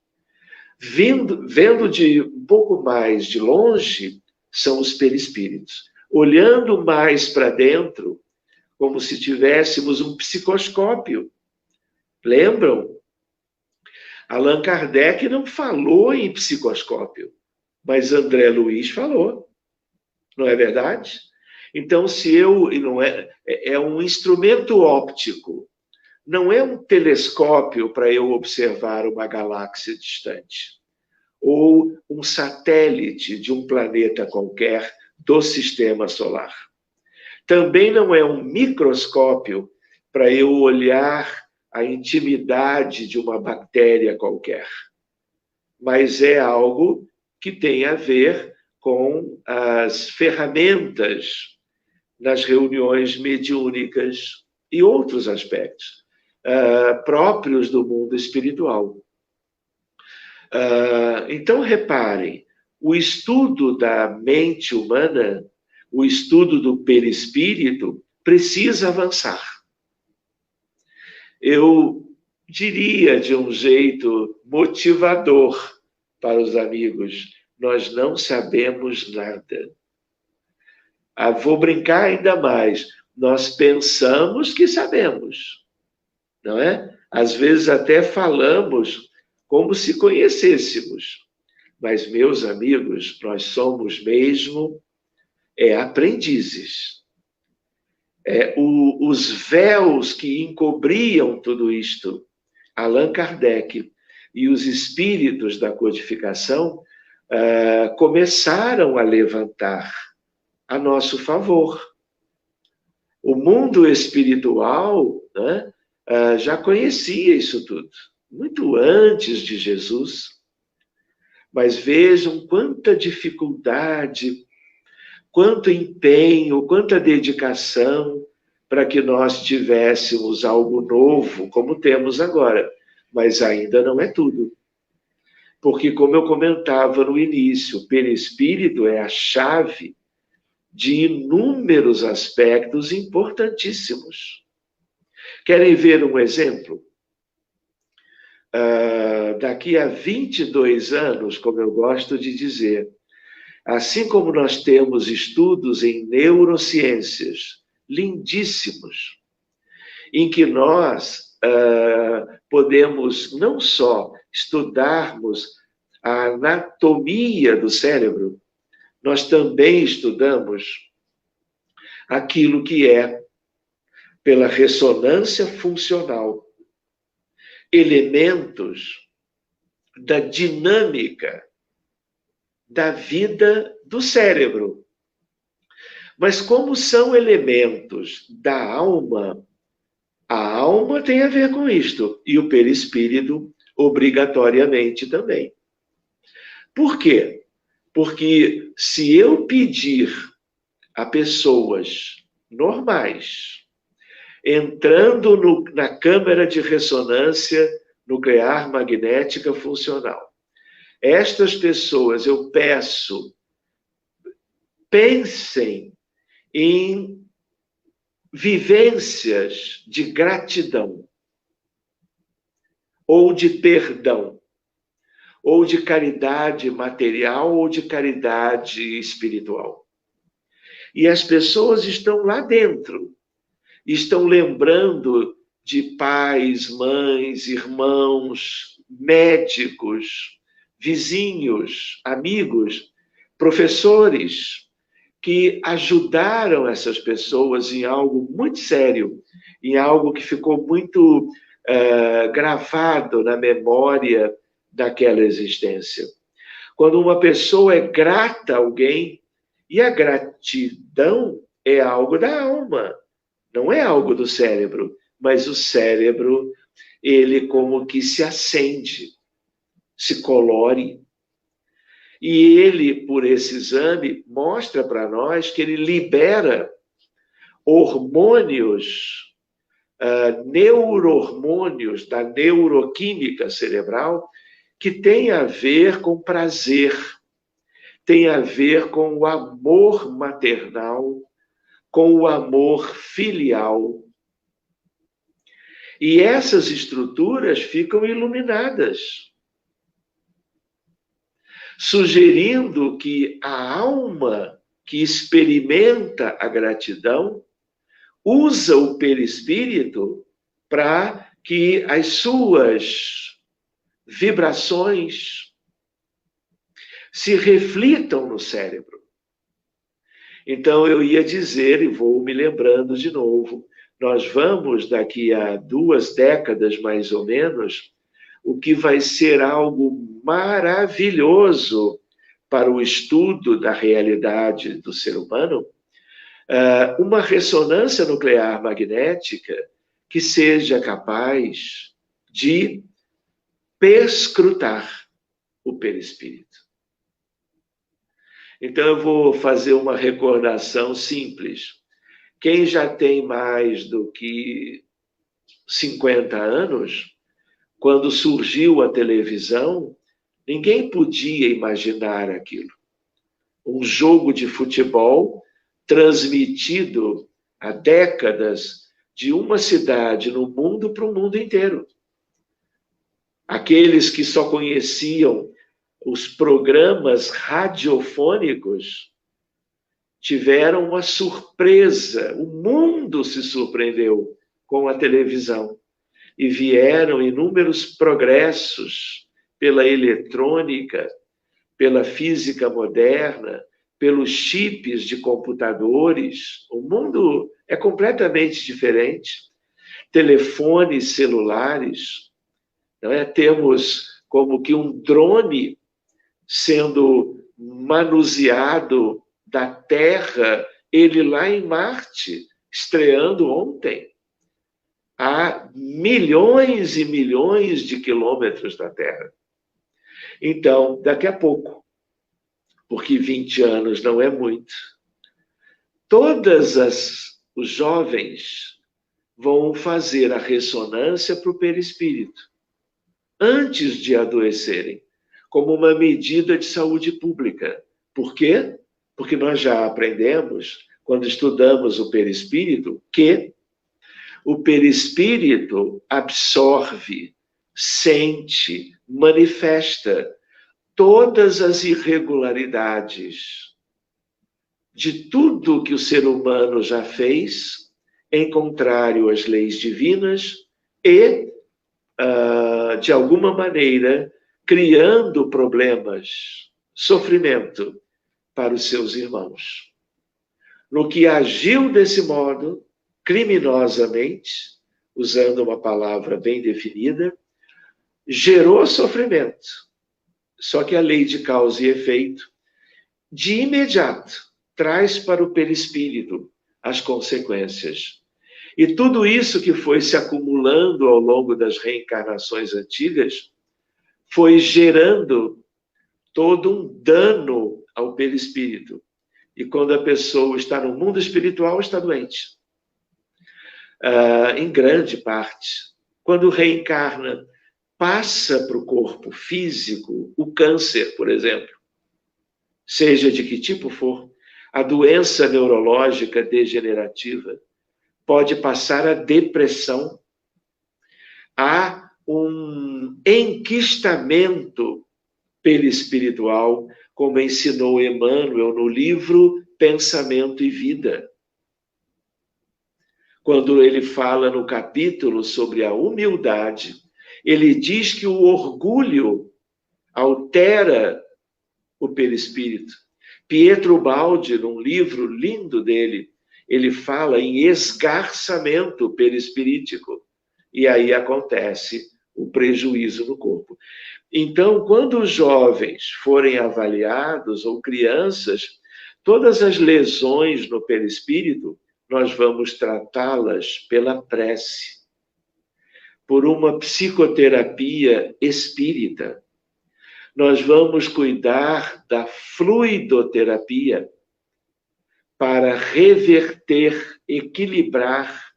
[SPEAKER 1] Vendo de um pouco mais de longe, são os perispíritos. Olhando mais para dentro, como se tivéssemos um psicoscópio. Lembram? Allan Kardec não falou em psicoscópio, mas André Luiz falou. Não é verdade? Então, é um instrumento óptico, não é um telescópio para eu observar uma galáxia distante, ou um satélite de um planeta qualquer do sistema solar. Também não é um microscópio para eu olhar a intimidade de uma bactéria qualquer, mas é algo que tem a ver com as ferramentas nas reuniões mediúnicas e outros aspectos próprios do mundo espiritual. Então, reparem, o estudo da mente humana, o estudo do perispírito, precisa avançar. Eu diria de um jeito motivador para os amigos, nós não sabemos nada. Vou brincar ainda mais, nós pensamos que sabemos, não é? Às vezes até falamos como se conhecêssemos. Mas, meus amigos, nós somos mesmo aprendizes. Os véus que encobriam tudo isto, Allan Kardec e os espíritos da codificação começaram a levantar a nosso favor. O mundo espiritual, né, já conhecia isso tudo, muito antes de Jesus. Mas vejam quanta dificuldade, quanto empenho, quanta dedicação para que nós tivéssemos algo novo, como temos agora. Mas ainda não é tudo. Porque, como eu comentava no início, o perispírito é a chave de inúmeros aspectos importantíssimos. Querem ver um exemplo? Daqui a 22 anos, como eu gosto de dizer, assim como nós temos estudos em neurociências lindíssimos, em que nós podemos não só estudarmos a anatomia do cérebro, nós também estudamos aquilo que é, pela ressonância funcional, elementos da dinâmica da vida do cérebro. Mas como são elementos da alma, a alma tem a ver com isto, e o perispírito obrigatoriamente também. Por quê? Porque se eu pedir a pessoas normais, entrando na câmara de ressonância nuclear magnética funcional, estas pessoas, eu peço, pensem em vivências de gratidão, ou de perdão, ou de caridade material, ou de caridade espiritual. E as pessoas estão lá dentro, estão lembrando de pais, mães, irmãos, médicos, vizinhos, amigos, professores, que ajudaram essas pessoas em algo muito sério, em algo que ficou muito gravado na memória daquela existência. Quando uma pessoa é grata a alguém, e a gratidão é algo da alma, não é algo do cérebro, mas o cérebro, ele como que se acende, se colore. E ele, por esse exame, mostra para nós que ele libera hormônios neurohormônios da neuroquímica cerebral que tem a ver com prazer, tem a ver com o amor maternal, com o amor filial. E essas estruturas ficam iluminadas, sugerindo que a alma que experimenta a gratidão usa o perispírito para que as suas vibrações se reflitam no cérebro. Então, eu ia dizer, e vou me lembrando de novo, nós vamos, daqui a 2 décadas mais ou menos, o que vai ser algo maravilhoso para o estudo da realidade do ser humano, uma ressonância nuclear magnética que seja capaz de perscrutar o perispírito. Então, eu vou fazer uma recordação simples. Quem já tem mais do que 50 anos, quando surgiu a televisão, ninguém podia imaginar aquilo. Um jogo de futebol transmitido há décadas de uma cidade no mundo para o mundo inteiro. Aqueles que só conheciam os programas radiofônicos tiveram uma surpresa. O mundo se surpreendeu com a televisão. E vieram inúmeros progressos pela eletrônica, pela física moderna, pelos chips de computadores. O mundo é completamente diferente. Telefones celulares, não é? Temos como que um drone sendo manuseado da Terra, ele lá em Marte, estreando ontem, a milhões e milhões de quilômetros da Terra. Então, daqui a pouco, porque 20 anos não é muito, os jovens vão fazer a ressonância para o perispírito, antes de adoecerem, como uma medida de saúde pública. Por quê? Porque nós já aprendemos, quando estudamos o perispírito, que o perispírito absorve, sente, manifesta todas as irregularidades de tudo que o ser humano já fez, em contrário às leis divinas e, de alguma maneira, criando problemas, sofrimento para os seus irmãos. No que agiu desse modo, criminosamente, usando uma palavra bem definida, gerou sofrimento. Só que a lei de causa e efeito, de imediato, traz para o perispírito as consequências. E tudo isso que foi se acumulando ao longo das reencarnações antigas, foi gerando todo um dano ao perispírito. E quando a pessoa está no mundo espiritual, está doente. Em grande parte. Quando reencarna, passa para o corpo físico o câncer, por exemplo. Seja de que tipo for, a doença neurológica degenerativa pode passar a depressão. Há um enquistamento perispiritual, como ensinou Emmanuel no livro Pensamento e Vida. Quando ele fala no capítulo sobre a humildade, ele diz que o orgulho altera o perispírito. Pietro Baldi, num livro lindo dele, ele fala em esgarçamento perispirítico. E aí acontece o prejuízo no corpo. Então, quando os jovens forem avaliados, ou crianças, todas as lesões no perispírito, nós vamos tratá-las pela prece, por uma psicoterapia espírita. Nós vamos cuidar da fluidoterapia para reverter, equilibrar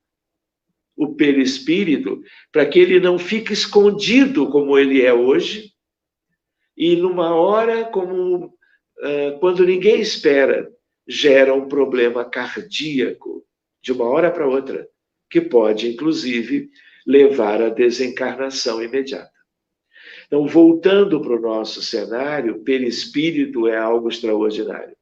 [SPEAKER 1] o perispírito para que ele não fique escondido como ele é hoje e numa hora como quando ninguém espera, gera um problema cardíaco de uma hora para outra, que pode, inclusive, levar à desencarnação imediata. Então, voltando para o nosso cenário, perispírito é algo extraordinário.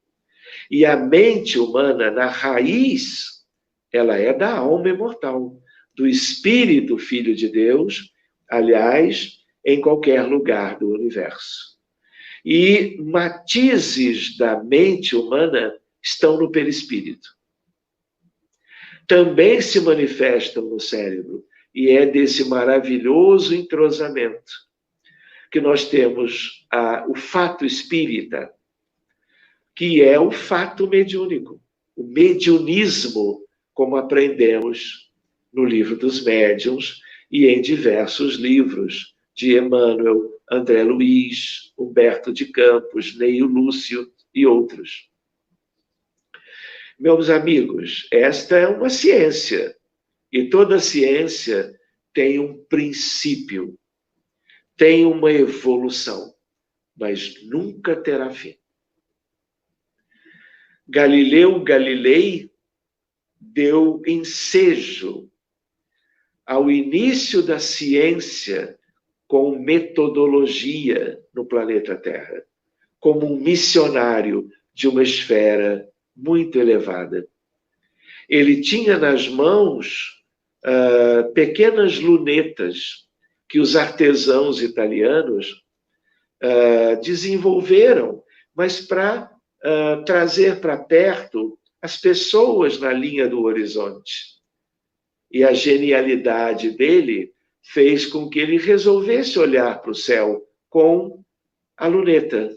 [SPEAKER 1] E a mente humana, na raiz, ela é da alma imortal, do espírito filho de Deus, aliás, em qualquer lugar do universo. E matizes da mente humana estão no perispírito. Também se manifestam no cérebro, e é desse maravilhoso entrosamento que nós temos o fato espírita, que é o fato mediúnico, o mediunismo, como aprendemos no livro dos médiuns e em diversos livros de Emmanuel, André Luiz, Humberto de Campos, Neio Lúcio e outros. Meus amigos, esta é uma ciência, e toda ciência tem um princípio, tem uma evolução, mas nunca terá fim. Galileu Galilei deu ensejo ao início da ciência com metodologia no planeta Terra, como um missionário de uma esfera muito elevada. Ele tinha nas mãos pequenas lunetas que os artesãos italianos desenvolveram, mas para trazer para perto as pessoas na linha do horizonte. E a genialidade dele fez com que ele resolvesse olhar para o céu com a luneta.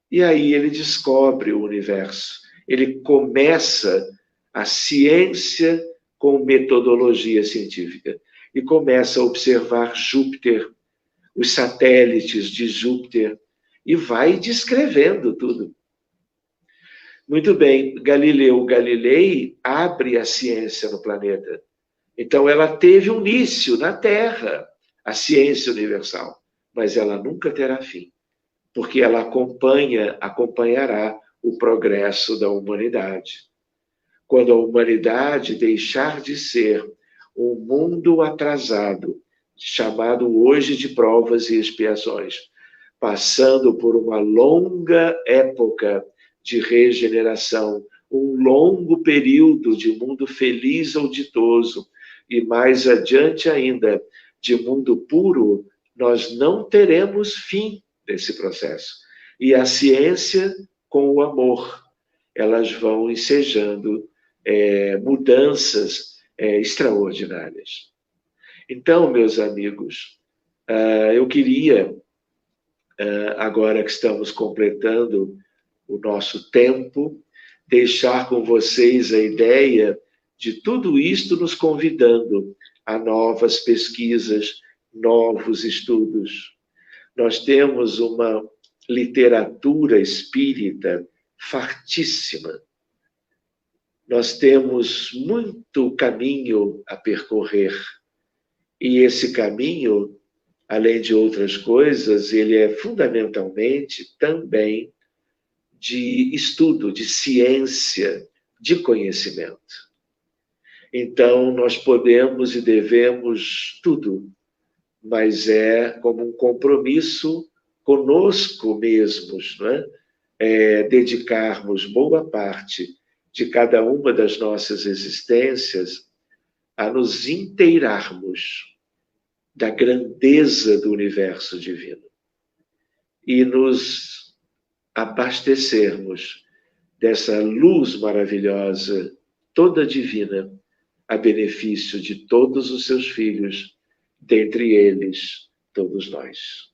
[SPEAKER 1] E aí ele descobre o universo. Ele começa a ciência com metodologia científica e começa a observar Júpiter, os satélites de Júpiter, e vai descrevendo tudo. Muito bem, Galileu Galilei abre a ciência no planeta. Então, ela teve um início na Terra, a ciência universal, mas ela nunca terá fim, porque ela acompanhará o progresso da humanidade. Quando a humanidade deixar de ser um mundo atrasado, chamado hoje de provas e expiações, passando por uma longa época de regeneração, um longo período de mundo feliz ou ditoso, e mais adiante ainda, de mundo puro, nós não teremos fim desse processo. E a ciência com o amor, elas vão ensejando mudanças extraordinárias. Então, meus amigos, eu queria, agora que estamos completando o nosso tempo, deixar com vocês a ideia de tudo isto nos convidando a novas pesquisas, novos estudos. Nós temos uma literatura espírita fartíssima. Nós temos muito caminho a percorrer. E esse caminho, além de outras coisas, ele é fundamentalmente também de estudo, de ciência, de conhecimento. Então, nós podemos e devemos tudo, mas é como um compromisso conosco mesmos, não é? Dedicarmos boa parte de cada uma das nossas existências a nos inteirarmos da grandeza do universo divino e nos abastecermos dessa luz maravilhosa, toda divina, a benefício de todos os seus filhos, dentre eles, todos nós.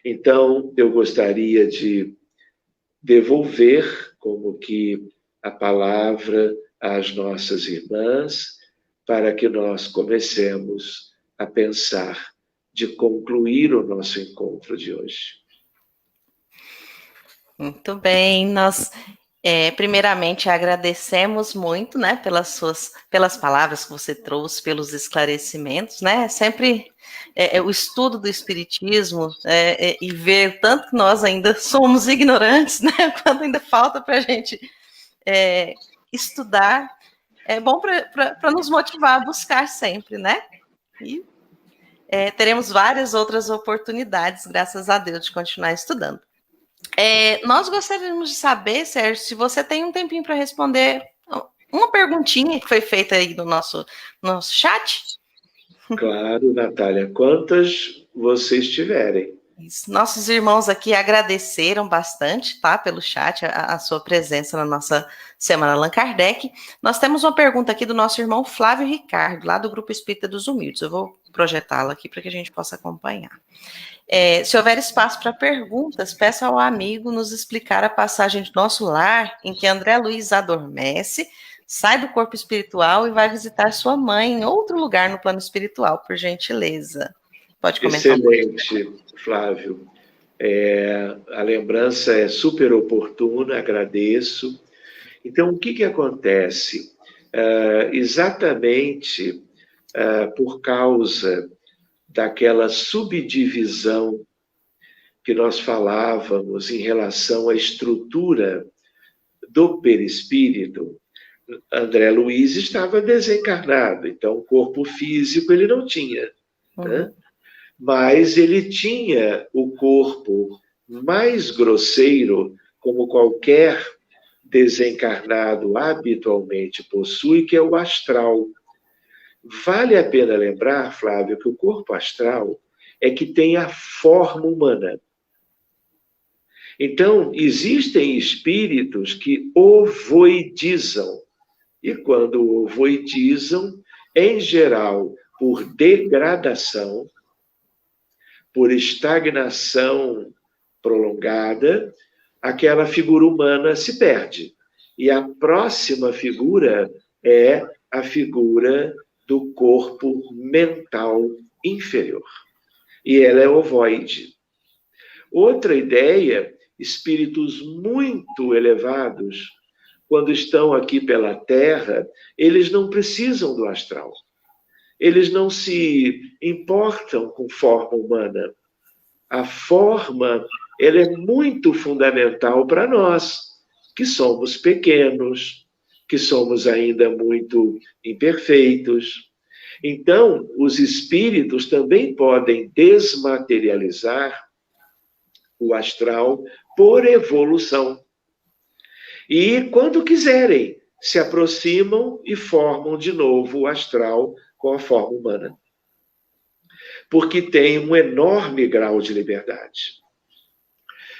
[SPEAKER 1] Então, eu gostaria de devolver como que a palavra às nossas irmãs, para que nós comecemos a pensar de concluir o nosso encontro de hoje.
[SPEAKER 2] Muito bem, Primeiramente, agradecemos muito, né, pelas palavras que você trouxe, pelos esclarecimentos, né? Sempre o estudo do Espiritismo e ver tanto que nós ainda somos ignorantes, né? Quando ainda falta para a gente estudar, é bom para nos motivar a buscar sempre, né? E teremos várias outras oportunidades, graças a Deus, de continuar estudando. Nós gostaríamos de saber, Sérgio, se você tem um tempinho para responder uma perguntinha que foi feita aí no nosso chat.
[SPEAKER 1] Claro, Natália, quantas vocês tiverem.
[SPEAKER 2] Nossos irmãos aqui agradeceram bastante, tá, pelo chat, a sua presença na nossa Semana Allan Kardec. Nós temos uma pergunta aqui do nosso irmão Flávio Ricardo, lá do Grupo Espírita dos Humildes. Eu vou projetá-la aqui para que a gente possa acompanhar. Se houver espaço para perguntas, peça ao amigo nos explicar a passagem de Nosso Lar, em que André Luiz adormece, sai do corpo espiritual e vai visitar sua mãe em outro lugar no plano espiritual, por gentileza. Pode comentar.
[SPEAKER 1] Excelente, Flávio. A lembrança é super oportuna, agradeço. Então, o que acontece? Exatamente por causa daquela subdivisão que nós falávamos em relação à estrutura do perispírito, André Luiz estava desencarnado, então o corpo físico ele não tinha, né? Mas ele tinha o corpo mais grosseiro, como qualquer desencarnado habitualmente possui, que é o astral. Vale a pena lembrar, Flávio, que o corpo astral é que tem a forma humana. Então, existem espíritos que ovoidizam. E quando ovoidizam, em geral, por degradação, por estagnação prolongada, aquela figura humana se perde. E a próxima figura é a figura do corpo mental inferior. E ela é ovoide. Outra ideia, espíritos muito elevados, quando estão aqui pela Terra, eles não precisam do astral. Eles não se importam com forma humana. A forma, ela é muito fundamental para nós, que somos pequenos, que somos ainda muito imperfeitos. Então, os espíritos também podem desmaterializar o astral por evolução. E, quando quiserem, se aproximam e formam de novo o astral com a forma humana. Porque tem um enorme grau de liberdade.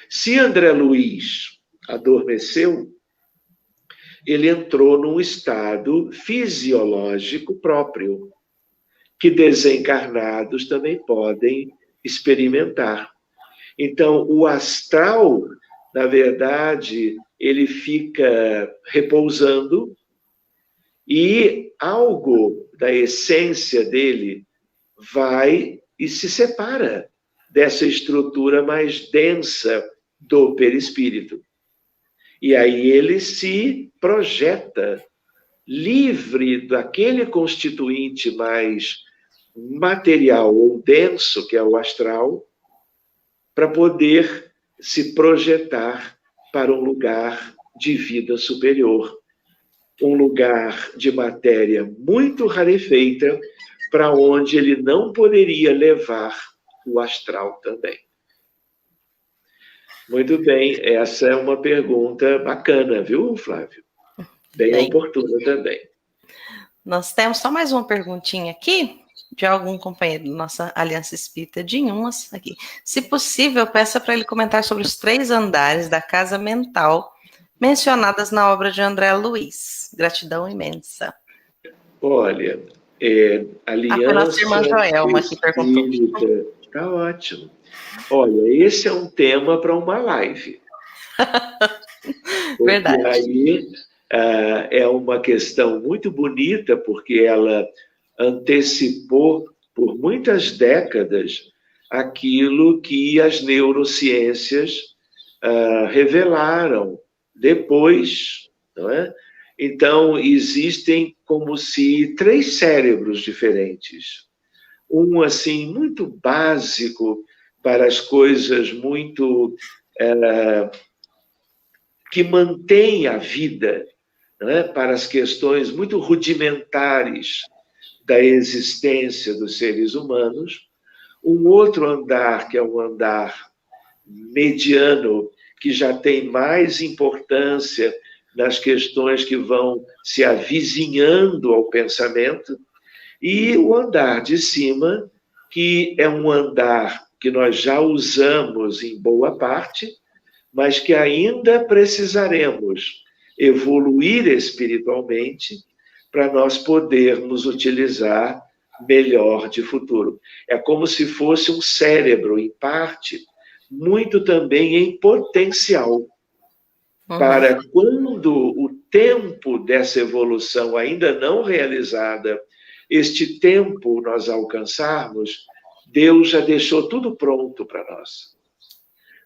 [SPEAKER 1] Se André Luiz adormeceu, ele entrou num estado fisiológico próprio, que desencarnados também podem experimentar. Então, o astral, na verdade, ele fica repousando e algo da essência dele vai e se separa dessa estrutura mais densa do perispírito. E aí ele se projeta livre daquele constituinte mais material ou denso, que é o astral, para poder se projetar para um lugar de vida superior, um lugar de matéria muito rarefeita, para onde ele não poderia levar o astral também. Muito bem, essa é uma pergunta bacana, viu, Flávio? Bem oportuna também.
[SPEAKER 2] Nós temos só mais uma perguntinha aqui, de algum companheiro da nossa Aliança Espírita de Inhumas aqui. Se possível, peça para ele comentar sobre os 3 andares da casa mental mencionadas na obra de André Luiz. Gratidão imensa.
[SPEAKER 1] Olha, Aliança
[SPEAKER 2] nossa irmã Joelma aqui perguntou.
[SPEAKER 1] Tá ótimo. Olha, esse é um tema para uma live.
[SPEAKER 2] Verdade.
[SPEAKER 1] Aí é uma questão muito bonita, porque ela antecipou por muitas décadas aquilo que as neurociências revelaram depois, não é? Então, existem como se 3 cérebros diferentes. Um, assim, muito básico para as coisas muito... que mantém a vida, não é? Para as questões muito rudimentares da existência dos seres humanos. Um outro andar, que é um andar mediano, que já tem mais importância nas questões que vão se avizinhando ao pensamento, e o andar de cima, que é um andar que nós já usamos em boa parte, mas que ainda precisaremos evoluir espiritualmente para nós podermos utilizar melhor de futuro. É como se fosse um cérebro, em parte, muito também em potencial, para quando o tempo dessa evolução ainda não realizada, este tempo nós alcançarmos, Deus já deixou tudo pronto para nós.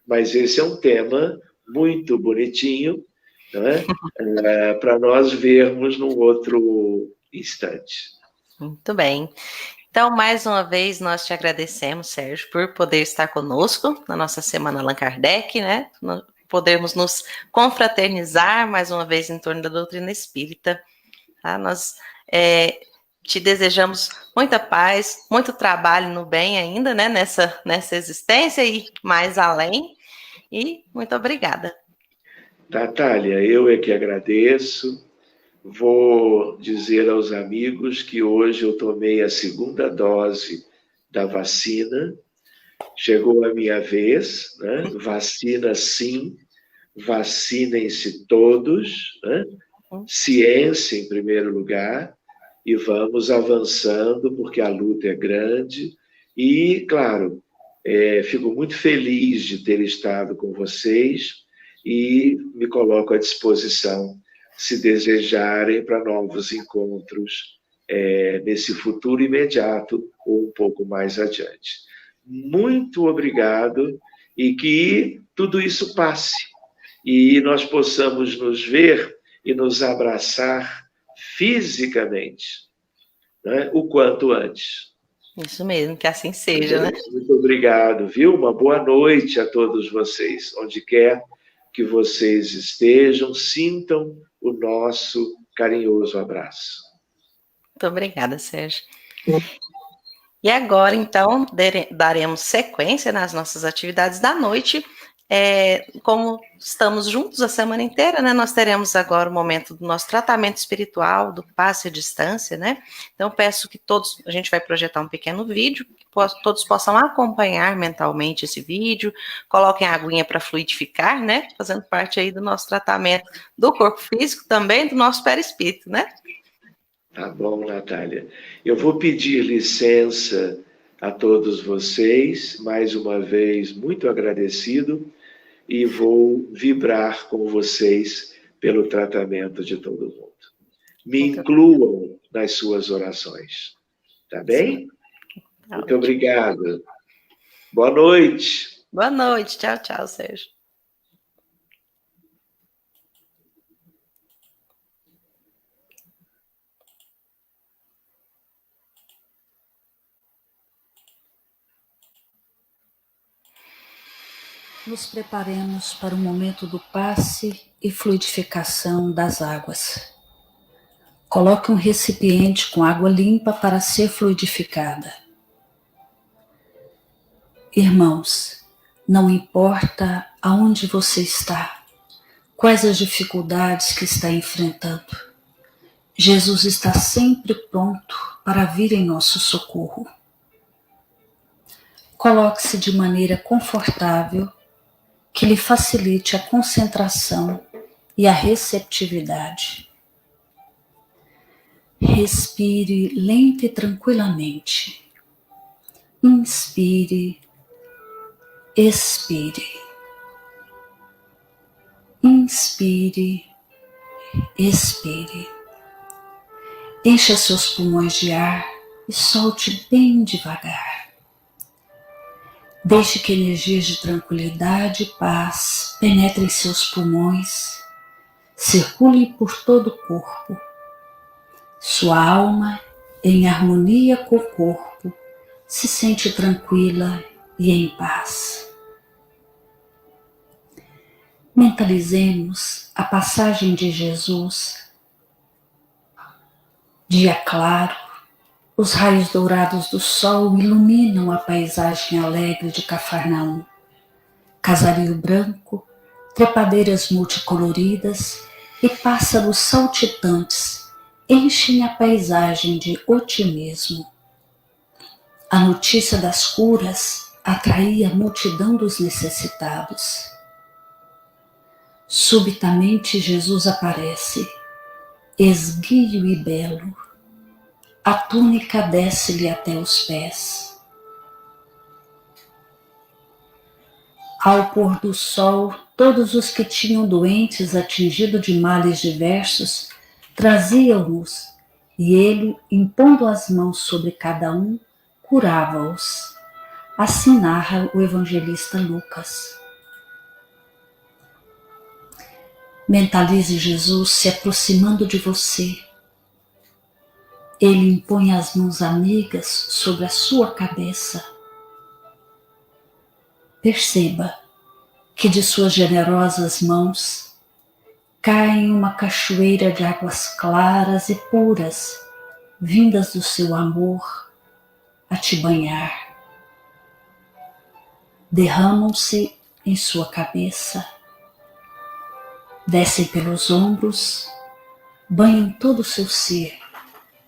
[SPEAKER 1] Mas esse é um tema muito bonitinho, não é? Para nós vermos num outro instante.
[SPEAKER 2] Muito bem. Então, mais uma vez, nós te agradecemos, Sérgio, por poder estar conosco na nossa Semana Allan Kardec, né? Podermos nos confraternizar mais uma vez em torno da doutrina espírita. Tá? Nós te desejamos muita paz, muito trabalho no bem ainda, né? Nessa existência e mais além. E muito obrigada.
[SPEAKER 1] Natália, eu é que agradeço. Vou dizer aos amigos que hoje eu tomei a 2ª dose da vacina. Chegou a minha vez, né? Vacina sim, vacinem-se todos, né? Ciência em primeiro lugar, e vamos avançando, porque a luta é grande. E, claro, fico muito feliz de ter estado com vocês e me coloco à disposição, se desejarem, para novos encontros nesse futuro imediato ou um pouco mais adiante. Muito obrigado e que tudo isso passe e nós possamos nos ver e nos abraçar fisicamente, né, o quanto antes.
[SPEAKER 2] Isso mesmo, que assim seja, né?
[SPEAKER 1] Muito obrigado, viu? Uma boa noite a todos vocês. Onde quer que vocês estejam, sintam o nosso carinhoso abraço.
[SPEAKER 2] Muito obrigada, Sérgio. E agora, então, daremos sequência nas nossas atividades da noite. Como estamos juntos a semana inteira, né? Nós teremos agora o momento do nosso tratamento espiritual, do passe à distância, né? Então, peço que a gente vai projetar um pequeno vídeo, que todos possam acompanhar mentalmente esse vídeo, coloquem a aguinha para fluidificar, né? Fazendo parte aí do nosso tratamento do corpo físico, também do nosso perispírito, né?
[SPEAKER 1] Tá bom, Natália. Eu vou pedir licença a todos vocês, mais uma vez, muito agradecido, e vou vibrar com vocês pelo tratamento de todo mundo. Me incluam nas suas orações. Tá bem? Muito obrigado. Boa noite.
[SPEAKER 2] Boa noite. Tchau, tchau, Sérgio.
[SPEAKER 4] Nos preparemos para o momento do passe e fluidificação das águas. Coloque um recipiente com água limpa para ser fluidificada. Irmãos, não importa aonde você está, quais as dificuldades que está enfrentando, Jesus está sempre pronto para vir em nosso socorro. Coloque-se de maneira confortável, que lhe facilite a concentração e a receptividade. Respire lenta e tranquilamente. Inspire, expire. Inspire, expire. Encha seus pulmões de ar e solte bem devagar. Deixe que energias de tranquilidade e paz penetrem seus pulmões circulem por todo o corpo. Sua alma, em harmonia com o corpo, se sente tranquila e em paz. Mentalizemos a passagem de Jesus. Dia claro, os raios dourados do sol iluminam a paisagem alegre de Cafarnaum. Casario branco, trepadeiras multicoloridas e pássaros saltitantes enchem a paisagem de otimismo. A notícia das curas atraía a multidão dos necessitados. Subitamente Jesus aparece, esguio e belo. A túnica desce-lhe até os pés. Ao pôr do sol, todos os que tinham doentes atingidos de males diversos traziam-os, e ele, impondo as mãos sobre cada um, curava-os. Assim narra o evangelista Lucas. Mentalize Jesus se aproximando de você. Ele impõe as mãos amigas sobre a sua cabeça. Perceba que de suas generosas mãos caem uma cachoeira de águas claras e puras, vindas do seu amor a te banhar. Derramam-se em sua cabeça, descem pelos ombros, banham todo o seu ser,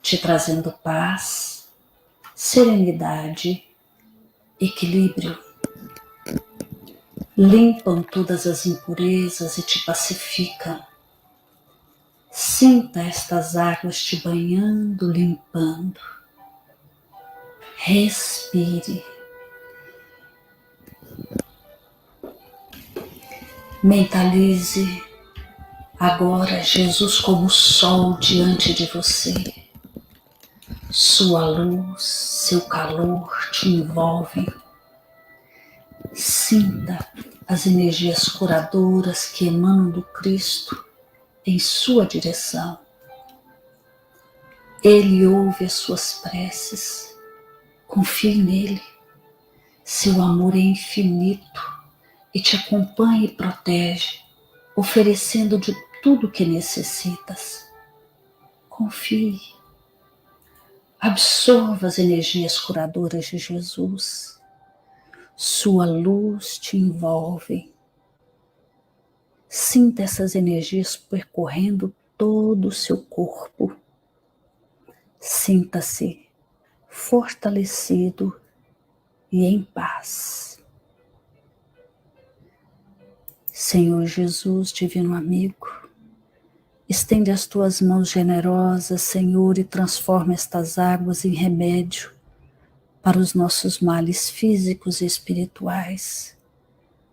[SPEAKER 4] te trazendo paz, serenidade, equilíbrio. Limpam todas as impurezas e te pacificam. Sinta estas águas te banhando, limpando. Respire. Mentalize agora Jesus como sol diante de você. Sua luz, seu calor te envolvem. Sinta as energias curadoras que emanam do Cristo em sua direção. Ele ouve as suas preces. Confie nele. Seu amor é infinito e te acompanha e protege, oferecendo de tudo o que necessitas. Confie. Absorva as energias curadoras de Jesus. Sua luz te envolve. Sinta essas energias percorrendo todo o seu corpo. Sinta-se fortalecido e em paz. Senhor Jesus, divino amigo, estende as tuas mãos generosas, Senhor, e transforma estas águas em remédio para os nossos males físicos e espirituais.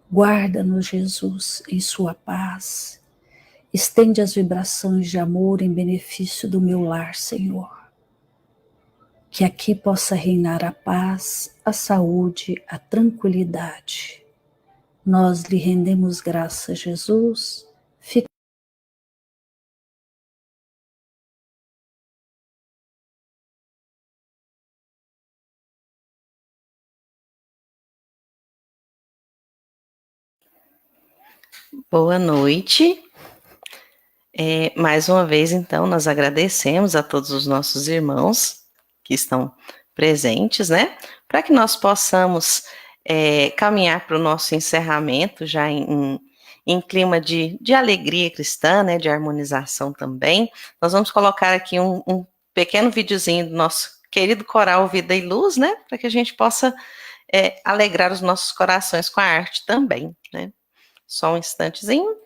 [SPEAKER 4] Guarda-nos, Jesus, em sua paz. Estende as vibrações de amor em benefício do meu lar, Senhor. Que aqui possa reinar a paz, a saúde, a tranquilidade. Nós lhe rendemos graças, Jesus.
[SPEAKER 2] Boa noite. Mais uma vez, então, nós agradecemos a todos os nossos irmãos que estão presentes, né? Para que nós possamos caminhar para o nosso encerramento, já em clima de alegria cristã, né? De harmonização também. Nós vamos colocar aqui um pequeno videozinho do nosso querido coral Vida e Luz, né? Para que a gente possa alegrar os nossos corações com a arte também, né? Só um instantezinho.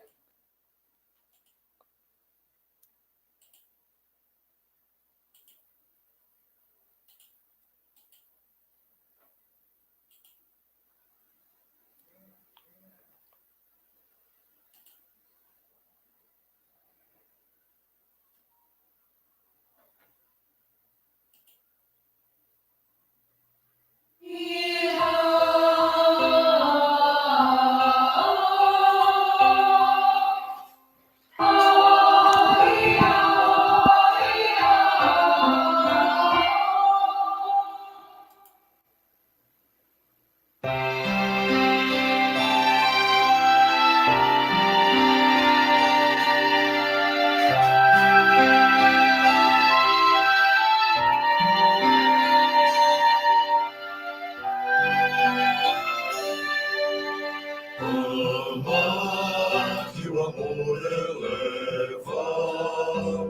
[SPEAKER 5] Ama que o amor eleva,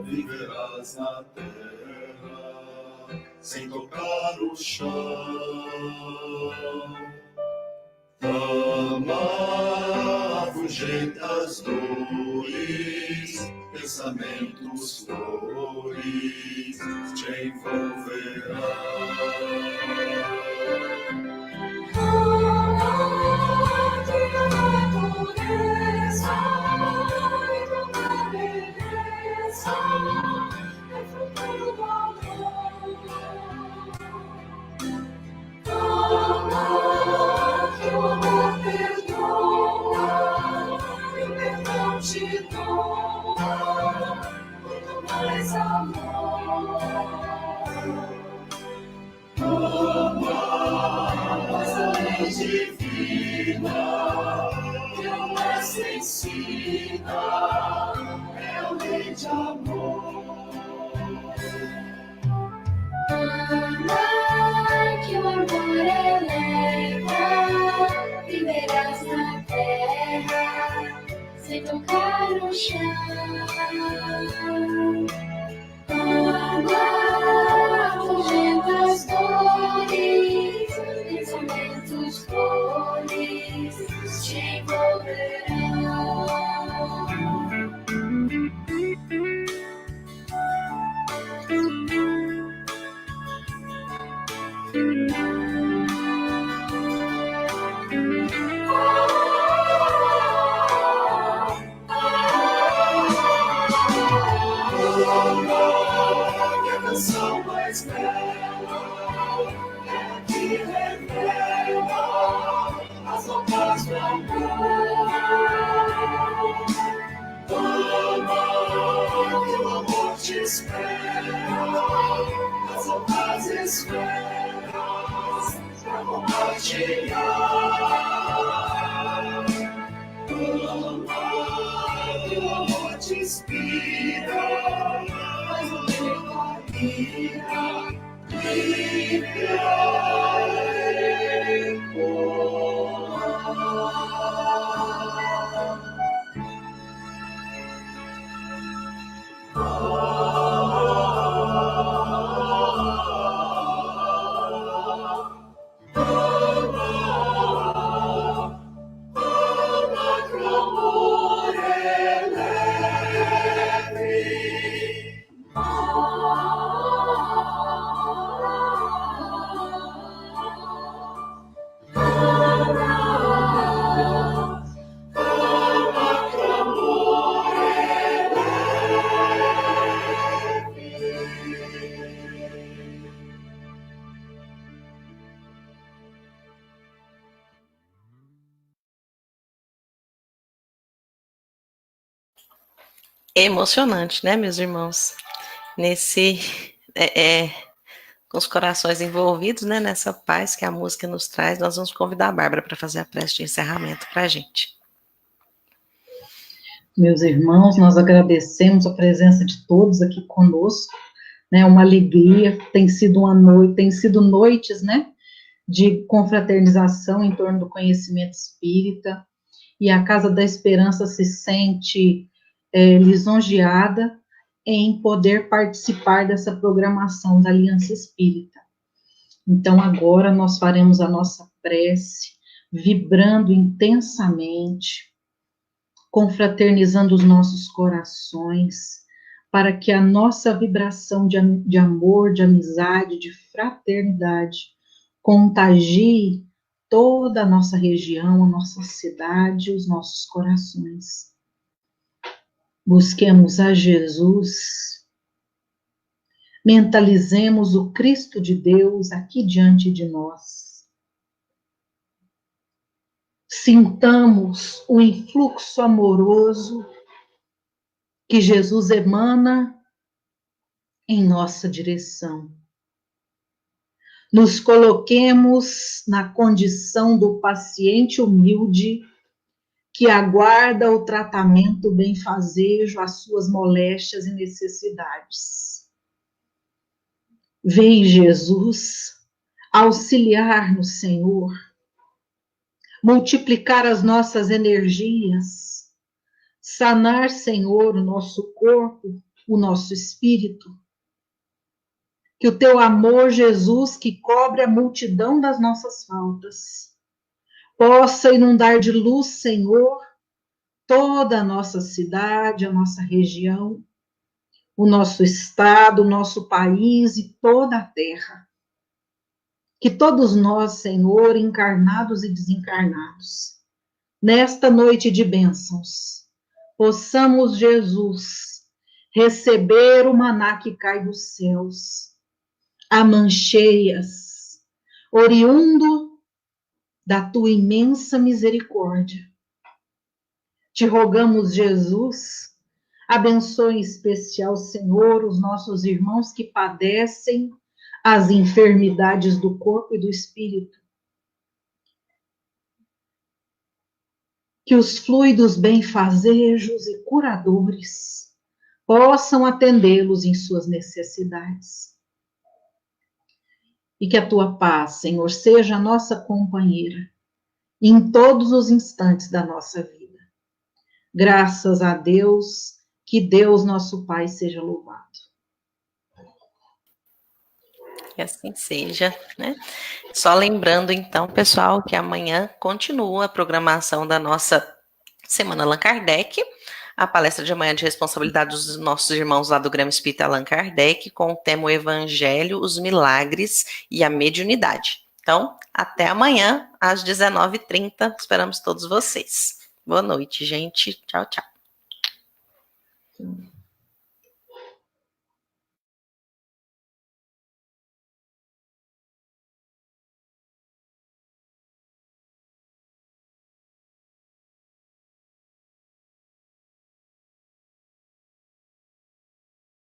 [SPEAKER 5] viverás na terra sem tocar o chão. Ama, afugenta as dores, pensamentos, flores te envolverão. Divina, teu mestre ensina, é o rei de amor.
[SPEAKER 3] Amar que o amor eleva, viverás na terra, sem tocar o chão. Amar, fugendo as dores, pensamentos, flores te envolverão.
[SPEAKER 5] A canção mais bela é que revela as roupas do amor. Ama que o amor te espera, as roupas esferas pra compartilhar. Ama que o amor te inspira, mas o teu ira, livre
[SPEAKER 2] Emocionante, né, meus irmãos? Com os corações envolvidos, né, nessa paz que a música nos traz, nós vamos convidar a Bárbara para fazer a prece de encerramento para a gente.
[SPEAKER 4] Meus irmãos, nós agradecemos a presença de todos aqui conosco, né, uma alegria, tem sido noites, né, de confraternização em torno do conhecimento espírita, e a Casa da Esperança se sente lisonjeada em poder participar dessa programação da Aliança Espírita. Então, agora nós faremos a nossa prece, vibrando intensamente, confraternizando os nossos corações, para que a nossa vibração de amor, de amizade, de fraternidade, contagie toda a nossa região, a nossa cidade, os nossos corações. Busquemos a Jesus, mentalizemos o Cristo de Deus aqui diante de nós. Sintamos o influxo amoroso que Jesus emana em nossa direção. Nos coloquemos na condição do paciente humilde que aguarda o tratamento benfazejo às suas moléstias e necessidades. Vem Jesus auxiliar-nos, Senhor.
[SPEAKER 6] multiplicar as nossas energias, sanar, Senhor, o nosso corpo, o nosso espírito. Que o teu amor, Jesus, que cobre a multidão das nossas faltas, possa inundar de luz, Senhor, toda a nossa cidade, a nossa região, o nosso estado, o nosso país e toda a terra. Que todos nós, Senhor, encarnados e desencarnados, nesta noite de bênçãos, possamos, Jesus, receber o maná que cai dos céus, a mancheias, oriundo da tua imensa misericórdia. Te rogamos, Jesus, abençoe em especial, Senhor, os nossos irmãos que padecem as enfermidades do corpo e do espírito. Que os fluidos benfazejos e curadores possam atendê-los em suas necessidades. E que a tua paz, Senhor, seja a nossa companheira em todos os instantes da nossa vida. Graças a Deus, que Deus, nosso Pai, seja louvado.
[SPEAKER 2] Que assim seja, né? Só lembrando, então, pessoal, que amanhã continua a programação da nossa Semana Allan Kardec, a palestra de amanhã de responsabilidade dos nossos irmãos lá do Grêmio Espírita Allan Kardec, com o tema o Evangelho, os Milagres e a Mediunidade. Então, até amanhã, às 19h30, esperamos todos vocês. Boa noite, gente. Tchau, tchau.